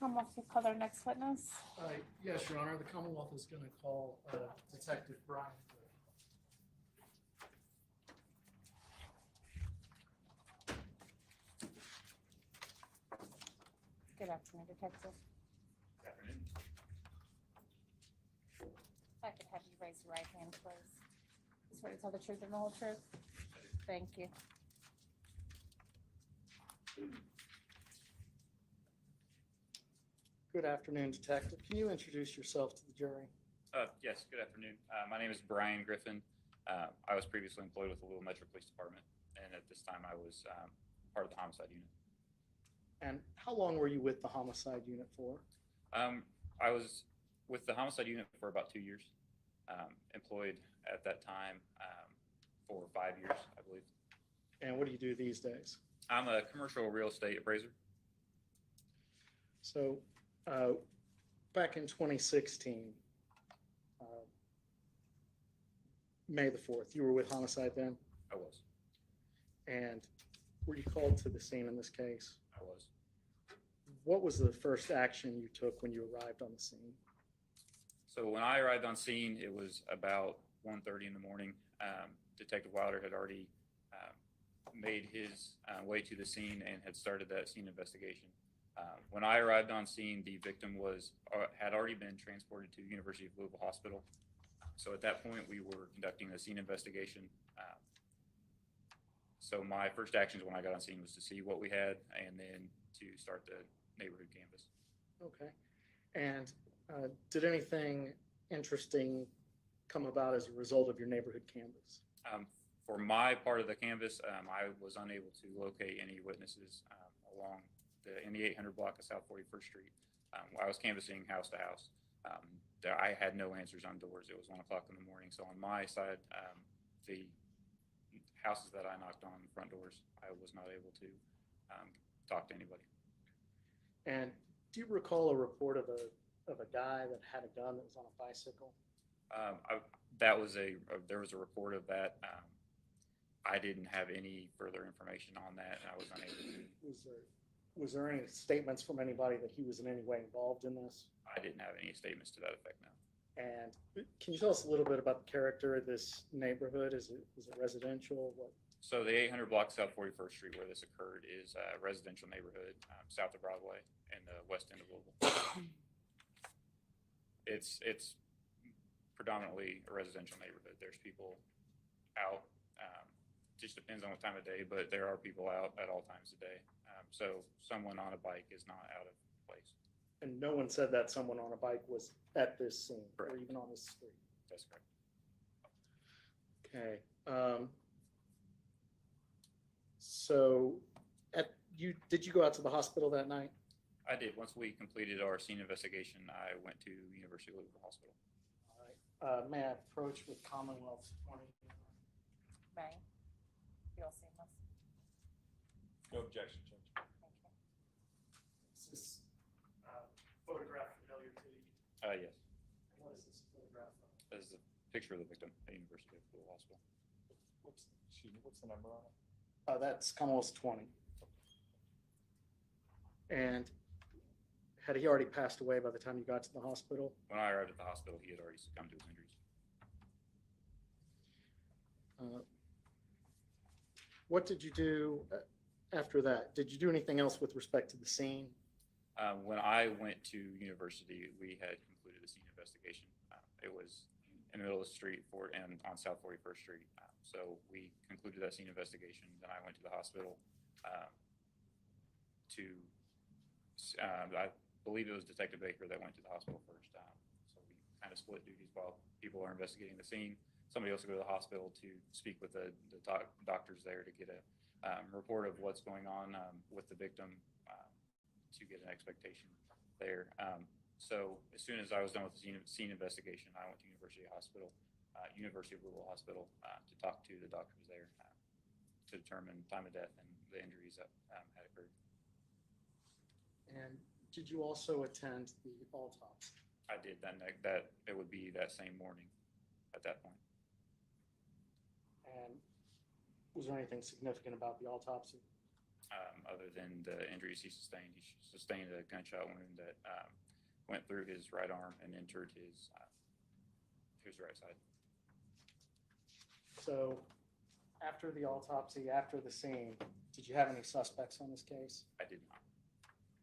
Commonwealth will call their next witness. Yes, Your Honor, the Commonwealth is going to call Detective Brian. Good afternoon, Detective. Good afternoon. If I could have you raise your right hand, please. Swear to tell the truth and the whole truth. Thank you. Good afternoon, Detective. Can you introduce yourself to the jury? Yes, good afternoon. My name is Brian Griffin. I was previously employed with the Louisville Metro Police Department, and at this time I was part of the homicide unit. And how long were you with the homicide unit for? I was with the homicide unit for about 2 years, employed at that time for 5 years, I believe. And what do you do these days? I'm a commercial real estate appraiser. So, back in 2016, May the 4th, you were with homicide then? I was. And were you called to the scene in this case? I was. What was the first action you took when you arrived on the scene? So when I arrived on scene, it was about 1:30 in the morning. Detective Wilder had already made his way to the scene and had started that scene investigation. When I arrived on scene, the victim had already been transported to University of Louisville Hospital. So at that point, we were conducting a scene investigation. So my first actions when I got on scene was to see what we had and then to start the neighborhood canvass. Okay. And did anything interesting come about as a result of your neighborhood canvass? For my part of the canvass, I was unable to locate any witnesses along in the 800 block of South 41st Street. I was canvassing house to house. I had no answers on doors. It was 1 o'clock in the morning. So on my side, the houses that I knocked on, front doors, I was not able to talk to anybody. And do you recall a report of a guy that had a gun that was on a bicycle? There was a report of that. I didn't have any further information on that, and I was unable to. Was there any statements from anybody that he was in any way involved in this? I didn't have any statements to that effect, no. And can you tell us a little bit about the character of this neighborhood? Is it residential? What? So the 800 block South 41st Street where this occurred is a residential neighborhood south of Broadway in the west end of Louisville. It's predominantly a residential neighborhood. There's people out. Just depends on what time of day, but there are people out at all times of day. So someone on a bike is not out of place. And no one said that someone on a bike was at this scene or Correct. even on this street. That's correct. Okay. So did you go out to the hospital that night? I did. Once we completed our scene investigation, I went to University of Louisville Hospital. All right. May I approach with Commonwealth 20? May. You'll see this. No objection, Judge. Thank you. Is this photograph familiar to you? Yes. What is this photograph of? This is a picture of the victim at University of Louisville Hospital. What's the number on it? That's Commonwealth 20. And had he already passed away by the time you got to the hospital? When I arrived at the hospital, he had already succumbed to his injuries. What did you do after that? Did you do anything else with respect to the scene? When I went to university, we had concluded the scene investigation. It was in the middle of the street and on South 41st Street. So we concluded that scene investigation. Then I went to the hospital I believe it was Detective Baker that went to the hospital first. So we kind of split duties while people are investigating the scene. Somebody else will go to the hospital to speak with the doctors there to get a report of what's going on with the victim to get an expectation there. So as soon as I was done with the scene investigation, I went to University of Louisville Hospital to talk to the doctors there to determine time of death and the injuries that had occurred. And did you also attend the autopsy? I did. That it would be that same morning at that point. And was there anything significant about the autopsy? Other than the injuries he sustained a gunshot wound that went through his right arm and entered his right side. So after the autopsy, after the scene, did you have any suspects on this case? I did not.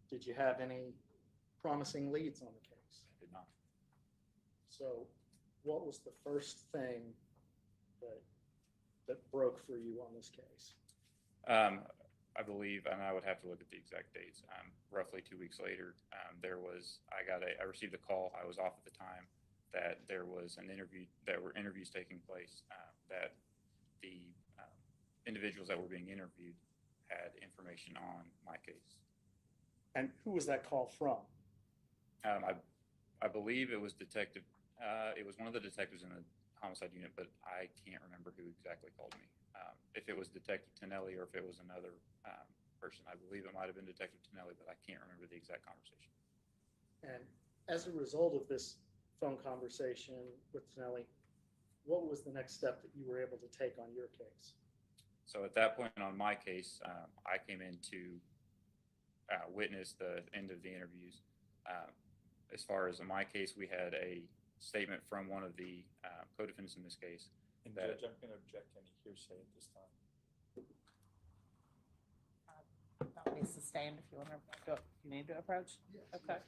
Did you have any promising leads on the case? I did not. So what was the first thing that broke for you on this case? I believe, and I would have to look at the exact dates, roughly 2 weeks later, I received a call. I was off at the time that there was there were interviews taking place, that the individuals that were being interviewed had information on my case. And who was that call from? I believe it was it was one of the detectives in the homicide unit, but I can't remember who exactly called me. If it was Detective Tonelli or if it was another person. I believe it might have been Detective Tonelli, but I can't remember the exact conversation. And as a result of this phone conversation with Tonelli, what was the next step that you were able to take on your case? So at that point on my case, I came in to witness the end of the interviews. As far as in my case, we had a statement from one of the co-defendants in this case. And that, Judge, I'm going to object to any hearsay at this time. That would be sustained if you want to go, you need to approach? Yes. Okay.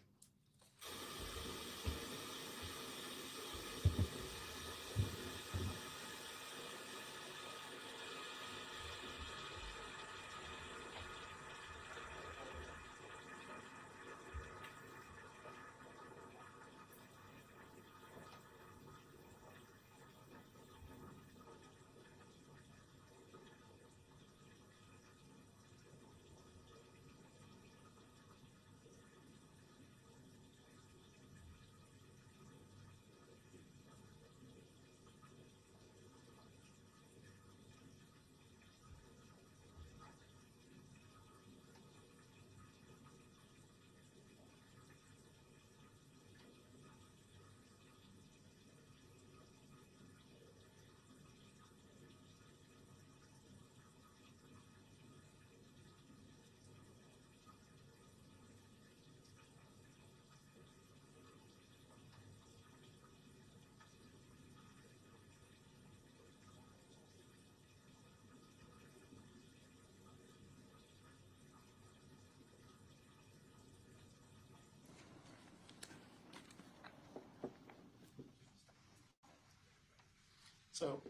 So,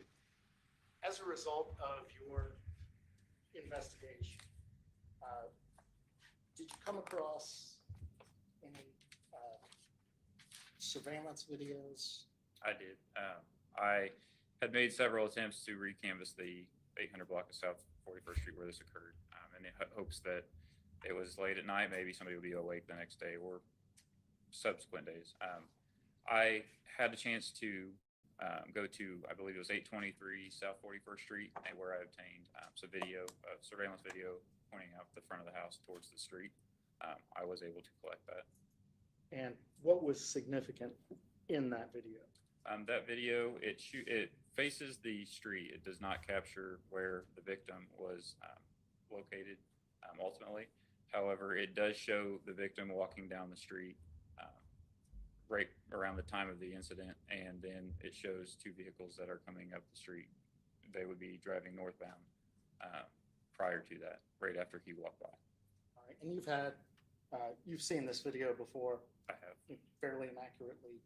as a result of your investigation, did you come across any surveillance videos? I did. I had made several attempts to recanvass the 800 block of South 41st Street where this occurred, in hopes that it was late at night, maybe somebody would be awake the next day or subsequent days. I had the chance to go to, I believe it was 823 South 41st Street, where I obtained some video, surveillance video pointing out the front of the house towards the street. I was able to collect that. And what was significant in that video? That video, it faces the street. It does not capture where the victim was located ultimately. However, it does show the victim walking down the street right around the time of the incident, and then it shows two vehicles that are coming up the street. They would be driving northbound prior to that, right after he walked by. All right, and you've seen this video before. I have. It fairly inaccurately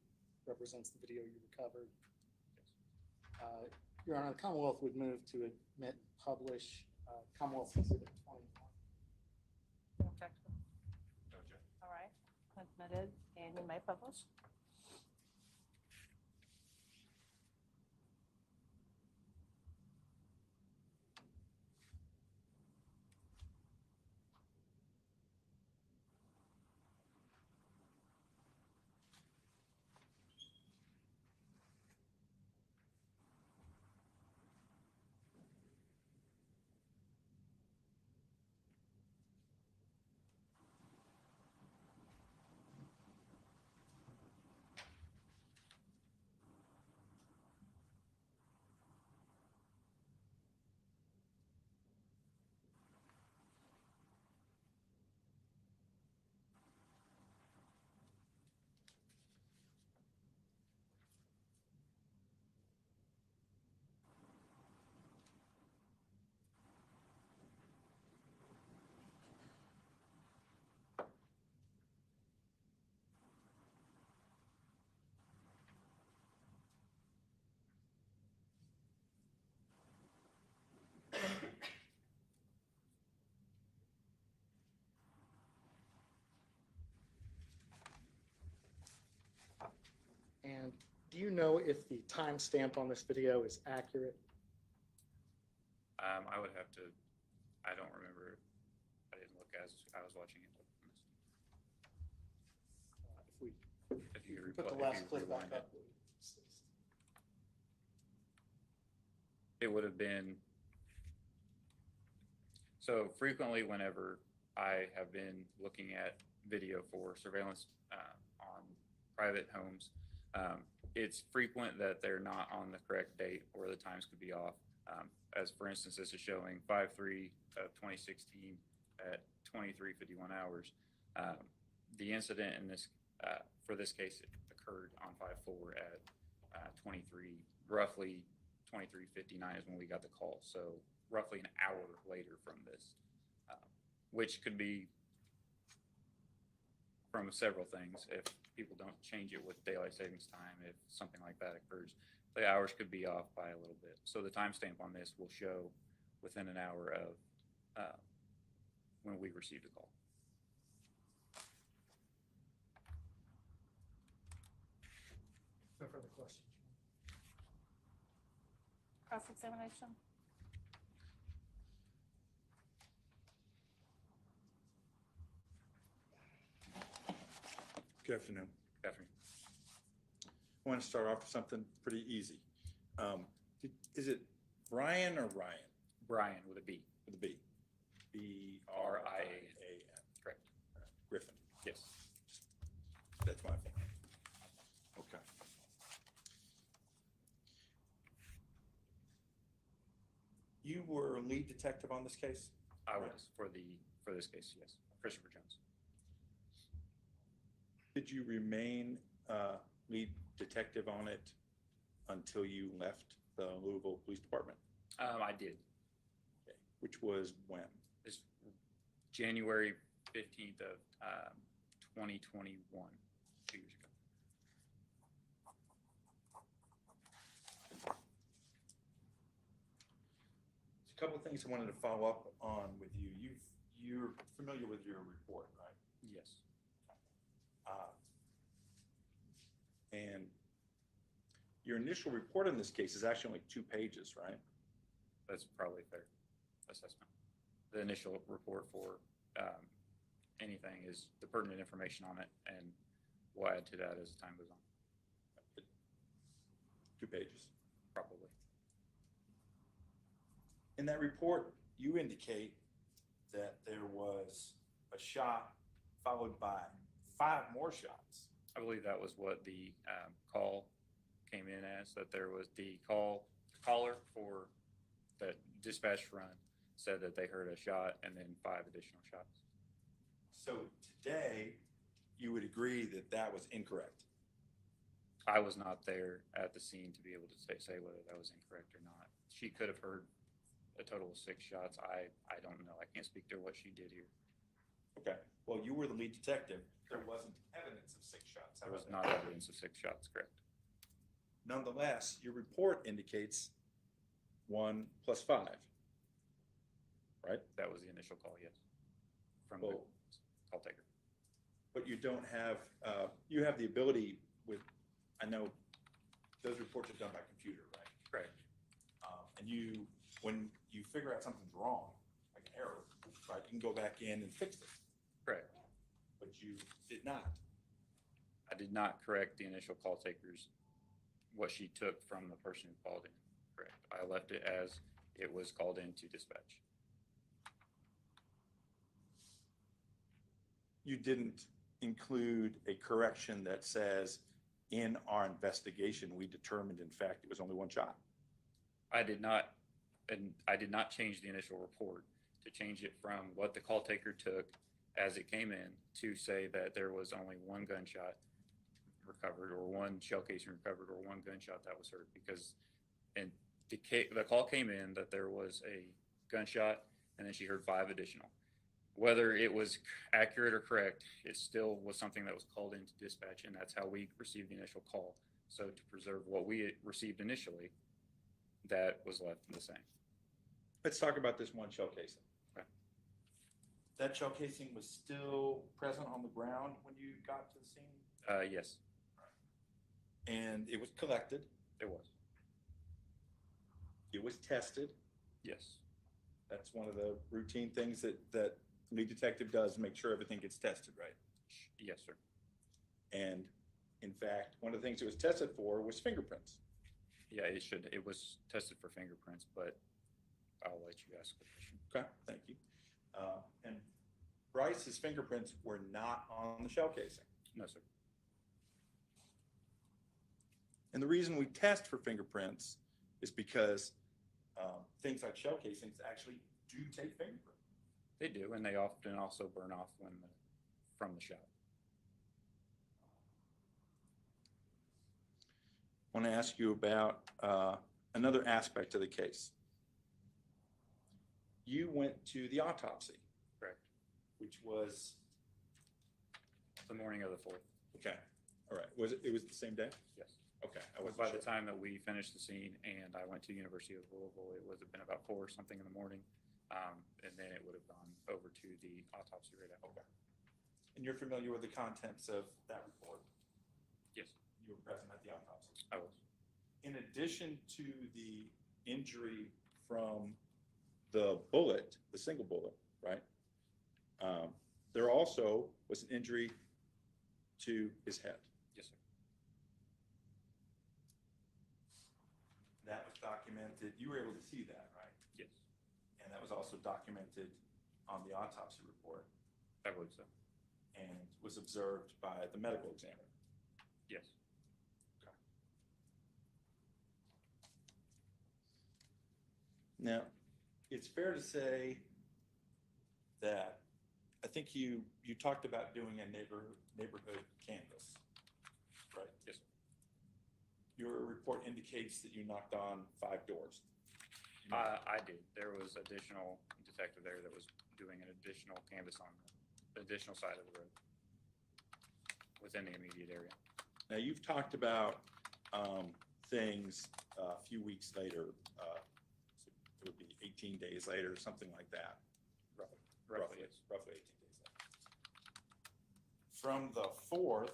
represents the video you recovered. Your Honor, the Commonwealth would move to admit and publish Commonwealth Exhibit 21. No objection. All right, admitted, and you may publish. do you know if the timestamp on this video is accurate? I would have to, I don't remember. I didn't look as I was watching it. If we If you put the if last you clip back rewind it. up. It would have been, so frequently whenever I have been looking at video for surveillance on private homes, it's frequent that they're not on the correct date or the times could be off. As for instance, this is showing 5/3 of 2016 at 23:51 hours. The incident in this, for this case, it occurred on 5/4 at roughly 23:59 is when we got the call. So roughly an hour later from this, which could be from several things. If people don't change it with daylight savings time, if something like that occurs, the hours could be off by a little bit. So the timestamp on this will show within an hour of when we received a call. No further questions. Cross-examination? Good afternoon. Catherine? I want to start off with something pretty easy. Is it Brian or Ryan Brian with a B. with a B? B-R-I-A-N. Correct. Griffin. Yes. That's my fault. Okay. You were lead detective on this case? I was for this case, yes. Christopher Jones. Did you remain lead detective on it until you left the Louisville Police Department? I did. Okay. Which was when? This January 15th of 2021, 2 years ago. A couple of things I wanted to follow up on with you. You're familiar with your report, right? Yes. And your initial report in this case is actually only 2 pages, right? That's probably a fair assessment. The initial report for anything is the pertinent information on it, and we'll add to that as time goes on. 2 pages. Probably. In that report, you indicate that there was a shot followed by 5 more shots. I believe that was what the call came in as, that there was the caller for the dispatch run said that they heard a shot and then 5 additional shots. So today, you would agree that that was incorrect? I was not there at the scene to be able to say whether that was incorrect or not. She could have heard a total of 6 shots. I don't know. I can't speak to what she did here. Okay. Well, you were the lead detective. There wasn't evidence of 6 shots. There was not evidence of 6 shots, correct? Nonetheless, your report indicates 1 + 5, right? That was the initial call, yes, from the Well, call taker. but you don't have, you have the ability with, I know those reports are done by computer, right? Correct. And you, when you figure out something's wrong, like an error, right, you can go back in and fix it, Correct. but you did not. I did not correct the initial call taker's, what she took from the person who called in. Correct. I left it as it was called in to dispatch. You didn't include a correction that says, in our investigation, we determined, in fact, it was only 1 shot. I did not, and I did not change the initial report to change it from what the call taker took as it came in to say that there was only 1 gunshot recovered or 1 shell casing recovered or 1 gunshot that was heard, because and the call came in that there was a gunshot and then she heard 5 additional. Whether it was accurate or correct, it still was something that was called into dispatch, and that's how we received the initial call. So to preserve what we received initially, that was left the same. Let's talk about this 1 shell casing. Okay. That shell casing was still present on the ground when you got to the scene? Yes. And it was collected, It was. it was tested. Yes. That's one of the routine things that lead detective does, make sure everything gets tested, right? Yes, sir. And in fact, one of the things it was tested for was fingerprints. Yeah, it was tested for fingerprints, but I'll let you ask the question. Okay, thank you. And Brice's fingerprints were not on the shell casing. No, sir. And the reason we test for fingerprints is because things like shell casings actually do take fingerprints. They do, and they often also burn off from the shot. I want to ask you about another aspect of the case. You went to the autopsy. Correct. Which was, The morning of the 4th. okay, all right. It was the same day? Yes. Okay, I wasn't By sure. the time that we finished the scene and I went to University of Louisville, it would have been about 4 or something in the morning. And then it would have gone over to the autopsy right after. Okay. And you're familiar with the contents of that report? Yes, You were present at the autopsy. I was. In addition to the injury from the bullet, the single bullet, right? There also was an injury to his head. Yes, sir. That was documented. You were able to see that, right? Yes, And that was also documented on the autopsy report I believe so. and was observed by the medical examiner. Yes. Now, it's fair to say that I think you talked about doing a neighborhood canvas, right? Yes. Your report indicates that you knocked on 5 doors. I did. There was additional detective there that was doing an additional canvas on the additional side of the road within the immediate area. Now, you've talked about things a few weeks later, it would be 18 days later, something like that. Roughly, yes. Roughly 18 days later. From the 4th,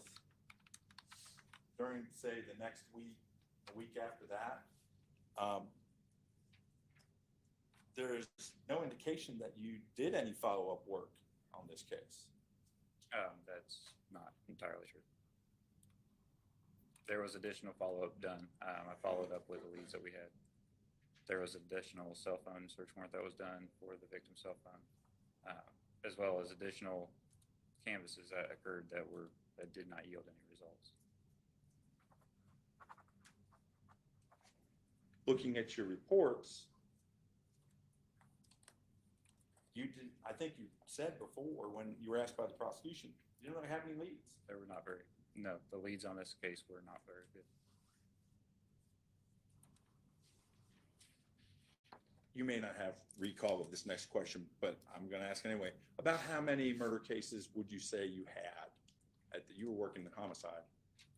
during, say, the next week, a week after that, there is no indication that you did any follow-up work on this case. That's not entirely true. There was additional follow-up done. I followed up with the leads that we had. There was additional cell phone search warrant that was done for the victim's cell phone, as well as additional canvases that occurred that did not yield any results. Looking at your reports, you did, I think you said before when you were asked by the prosecution, you didn't really have any leads. They were not no, the leads on this case were not very good. You may not have recall of this next question, but I'm going to ask anyway. About how many murder cases would you say you had you were working in homicide?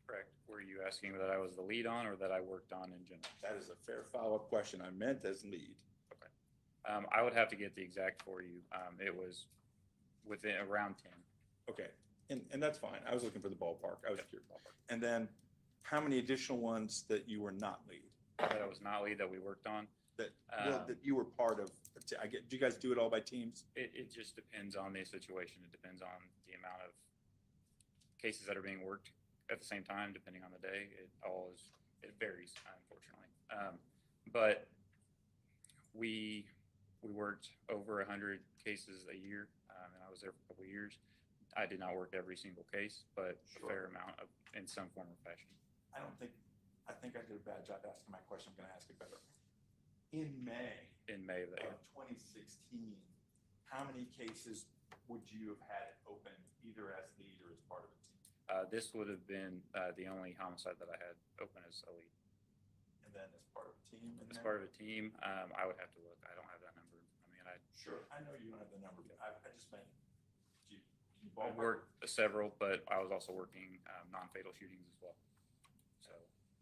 Correct. Were you asking that I was the lead on or that I worked on in general? That is a fair follow-up question. I meant as lead. Okay. I would have to get the exact for you. It was within around 10. Okay, and that's fine. I was looking for the ballpark. I was Yep, curious. ballpark. And then how many additional ones that you were not lead? That I was not lead that we worked on. That you were part of? Do you guys do it all by teams? It just depends on the situation. It depends on the amount of cases that are being worked at the same time, depending on the day. It varies, unfortunately. But we worked over 100 cases a year, and I was there for a couple of years. I did not work every single case, but Sure. a fair amount in some form or fashion. I think I did a bad job asking my question. I'm going to ask it better. In May In May of that year. of 2016, how many cases would you have had open either as lead or as part of a team? This would have been the only homicide that I had open as a lead. And then as part of a team? As part of a team, I would have to look. I don't have that number. Sure, I know you don't have the number, but I just meant, can you I ballpark? worked several, but I was also working non-fatal shootings as well. So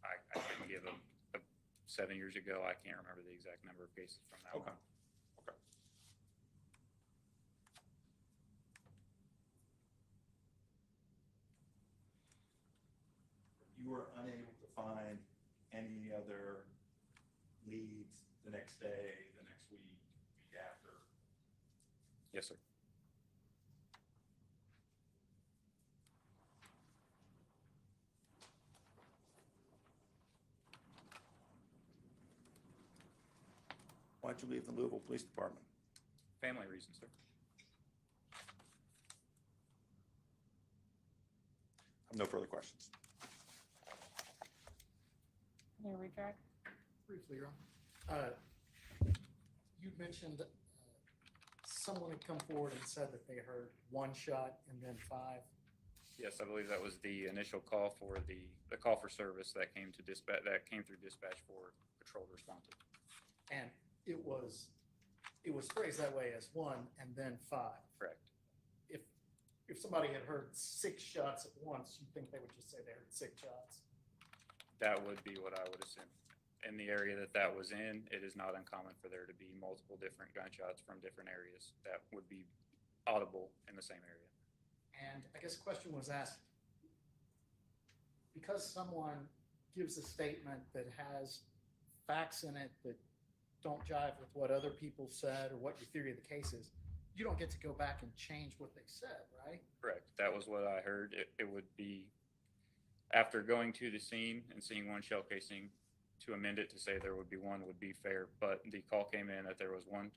I couldn't give them 7 years ago. I can't remember the exact number of cases from that Okay. one. Okay. You were unable to find any other leads the next day, the next week, week after? Yes, sir. Why'd you leave the Louisville Police Department? Family reasons, sir. I have no further questions. Any redirect? Briefly, Your Honor. You mentioned someone had come forward and said that they heard one shot and then five. Yes, I believe that was the initial call for the call for service that came to dispatch, that came through dispatch for patrol to respond to. And it was phrased that way as one and then five. Correct. If somebody had heard 6 shots at once, you'd think they would just say they heard 6 shots. That would be what I would assume. In the area that was in, it is not uncommon for there to be multiple different gunshots from different areas that would be audible in the same area. And I guess the question was asked, because someone gives a statement that has facts in it that don't jive with what other people said or what your theory of the case is, you don't get to go back and change what they said, right? Correct. That was what I heard. It would be, after going to the scene and seeing one shell casing, to amend it to say there would be one would be fair, but the call came in that there was one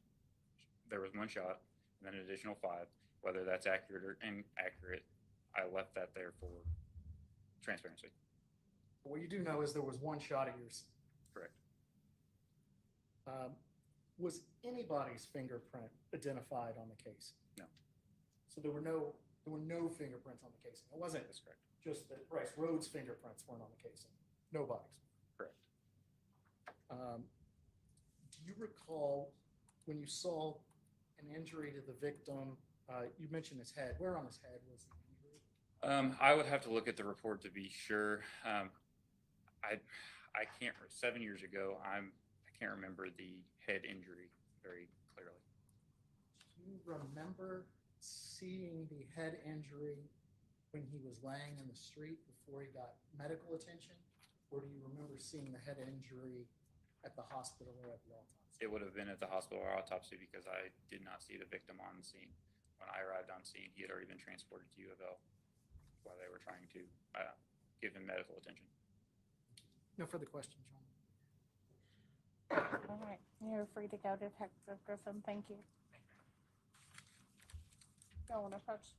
shot and then an additional 5. Whether that's accurate or inaccurate, I left that there for transparency. But what you do know is there was one shot at yours. Correct. Was anybody's fingerprint identified on the case? No. So there were no fingerprints on the case. It wasn't That's correct. just that Brice Rhodes' fingerprints weren't on the case. Nobody's. Correct. Do you recall when you saw an injury to the victim? You mentioned his head. Where on his head was the injury? I would have to look at the report to be sure. I can't. 7 years ago, I can't remember the head injury very clearly. Do you remember seeing the head injury when he was laying in the street before he got medical attention? Or do you remember seeing the head injury at the hospital or at the autopsy? It would have been at the hospital or autopsy because I did not see the victim on the scene. When I arrived on scene, he had already been transported to U of L while they were trying to give him medical attention. No further questions, John. All right, you're free to go, Detective Griffin. Thank you. Go on, approach.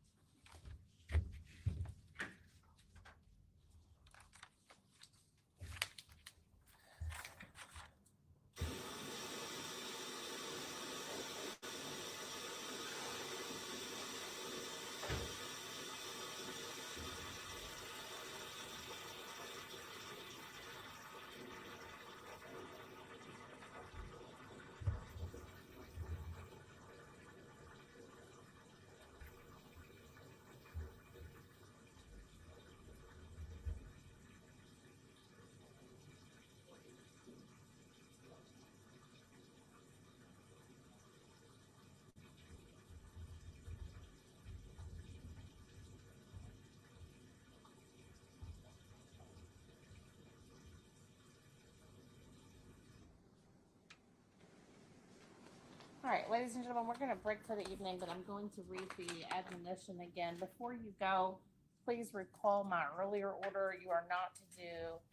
All right, ladies and gentlemen, we're going to break for the evening, but I'm going to read the admonition again. Before you go, please recall my earlier order. You are not to do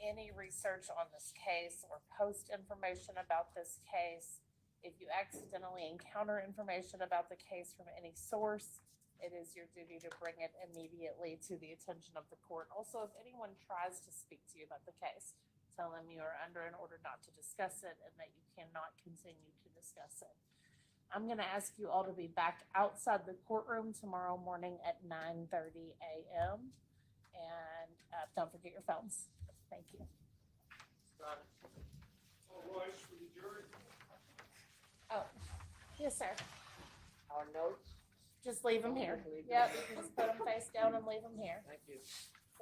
any research on this case or post information about this case. If you accidentally encounter information about the case from any source, it is your duty to bring it immediately to the attention of the court. Also, if anyone tries to speak to you about the case, tell them you are under an order not to discuss it and that you cannot continue to discuss it. I'm going to ask you all to be back outside the courtroom tomorrow morning at 9:30 a.m. And don't forget your phones. Thank you. All rise for the jury. Oh, yes, sir. Our notes. Just leave them here. Leave them Yep, here. you can just put them face down and leave them here. Thank you.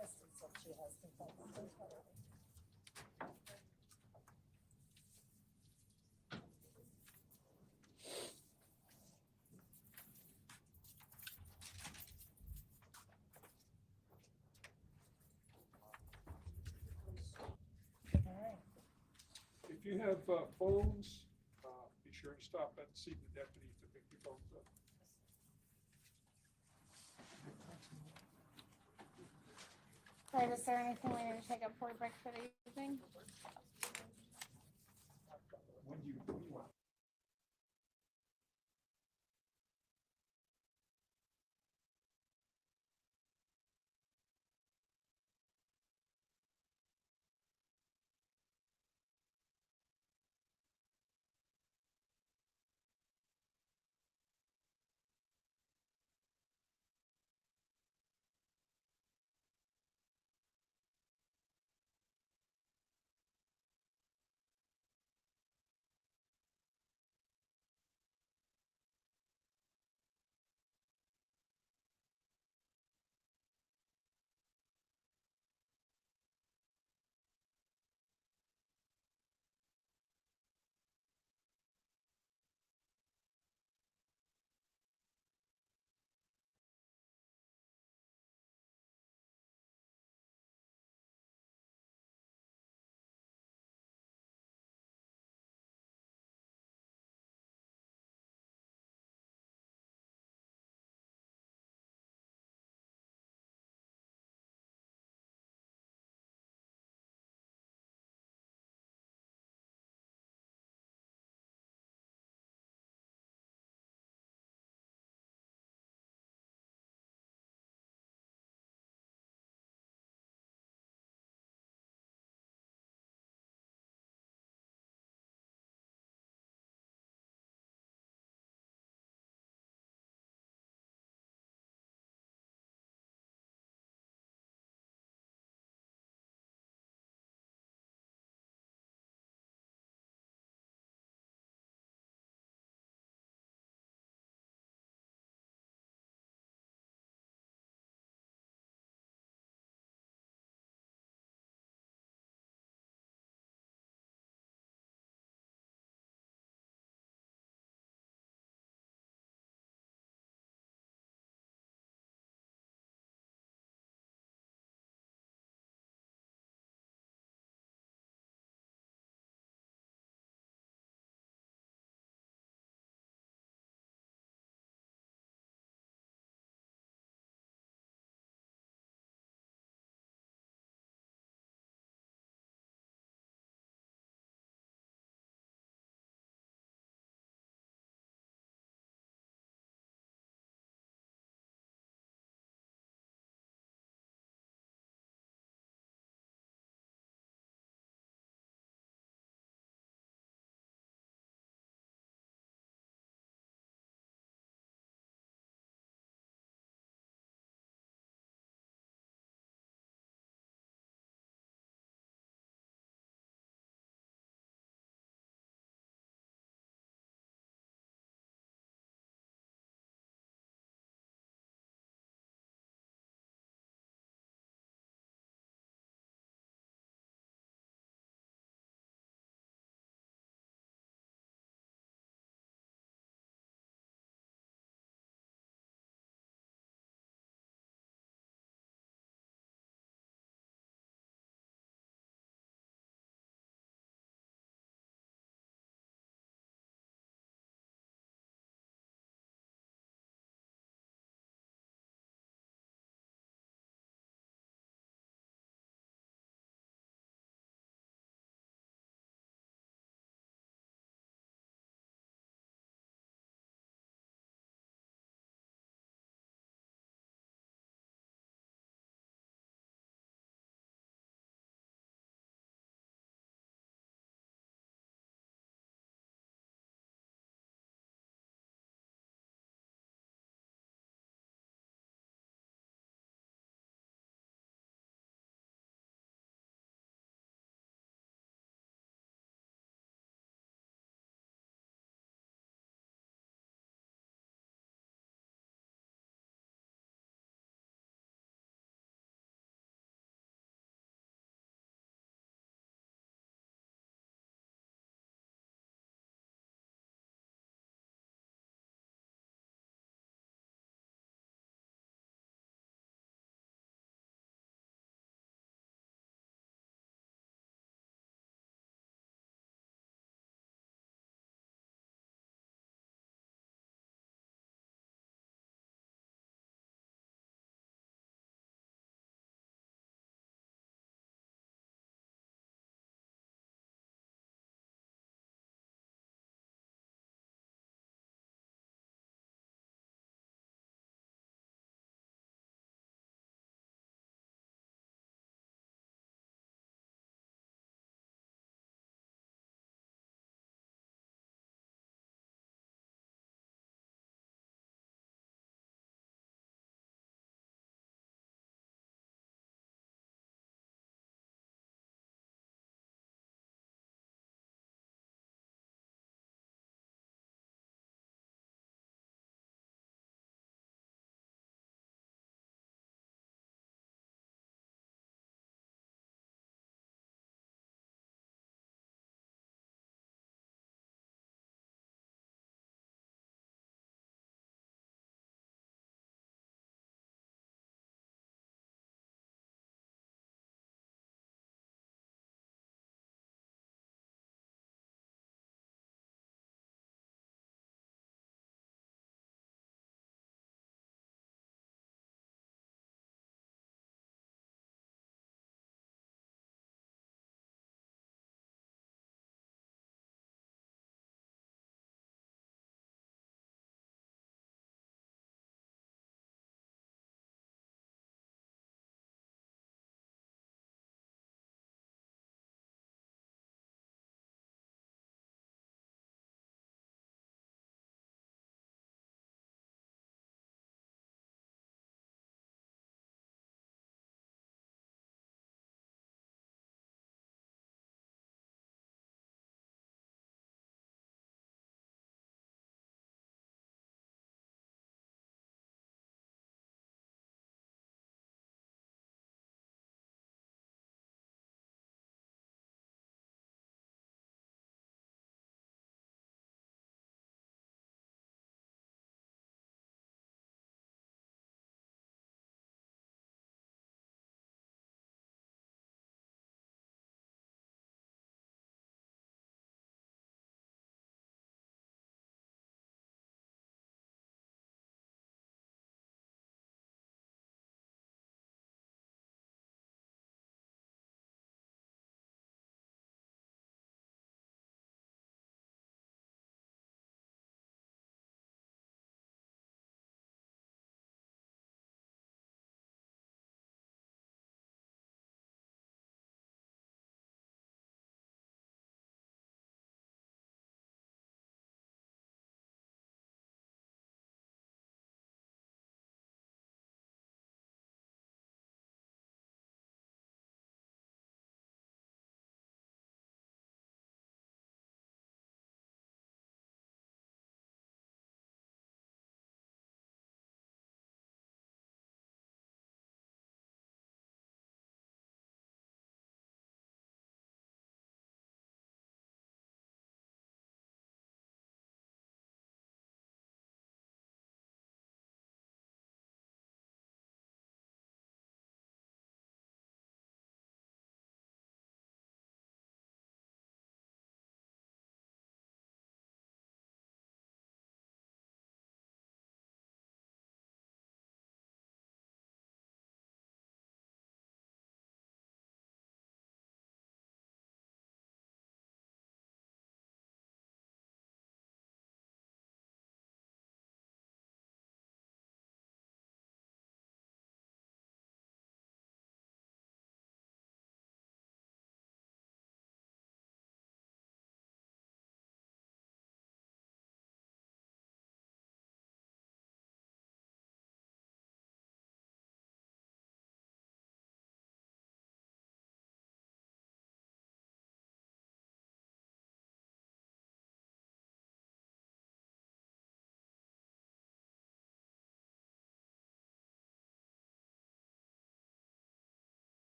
Just until she has the phone. you have phones, be sure to stop and see the deputy to pick your phones up. Right, is there anything we need to take up before we break for the evening?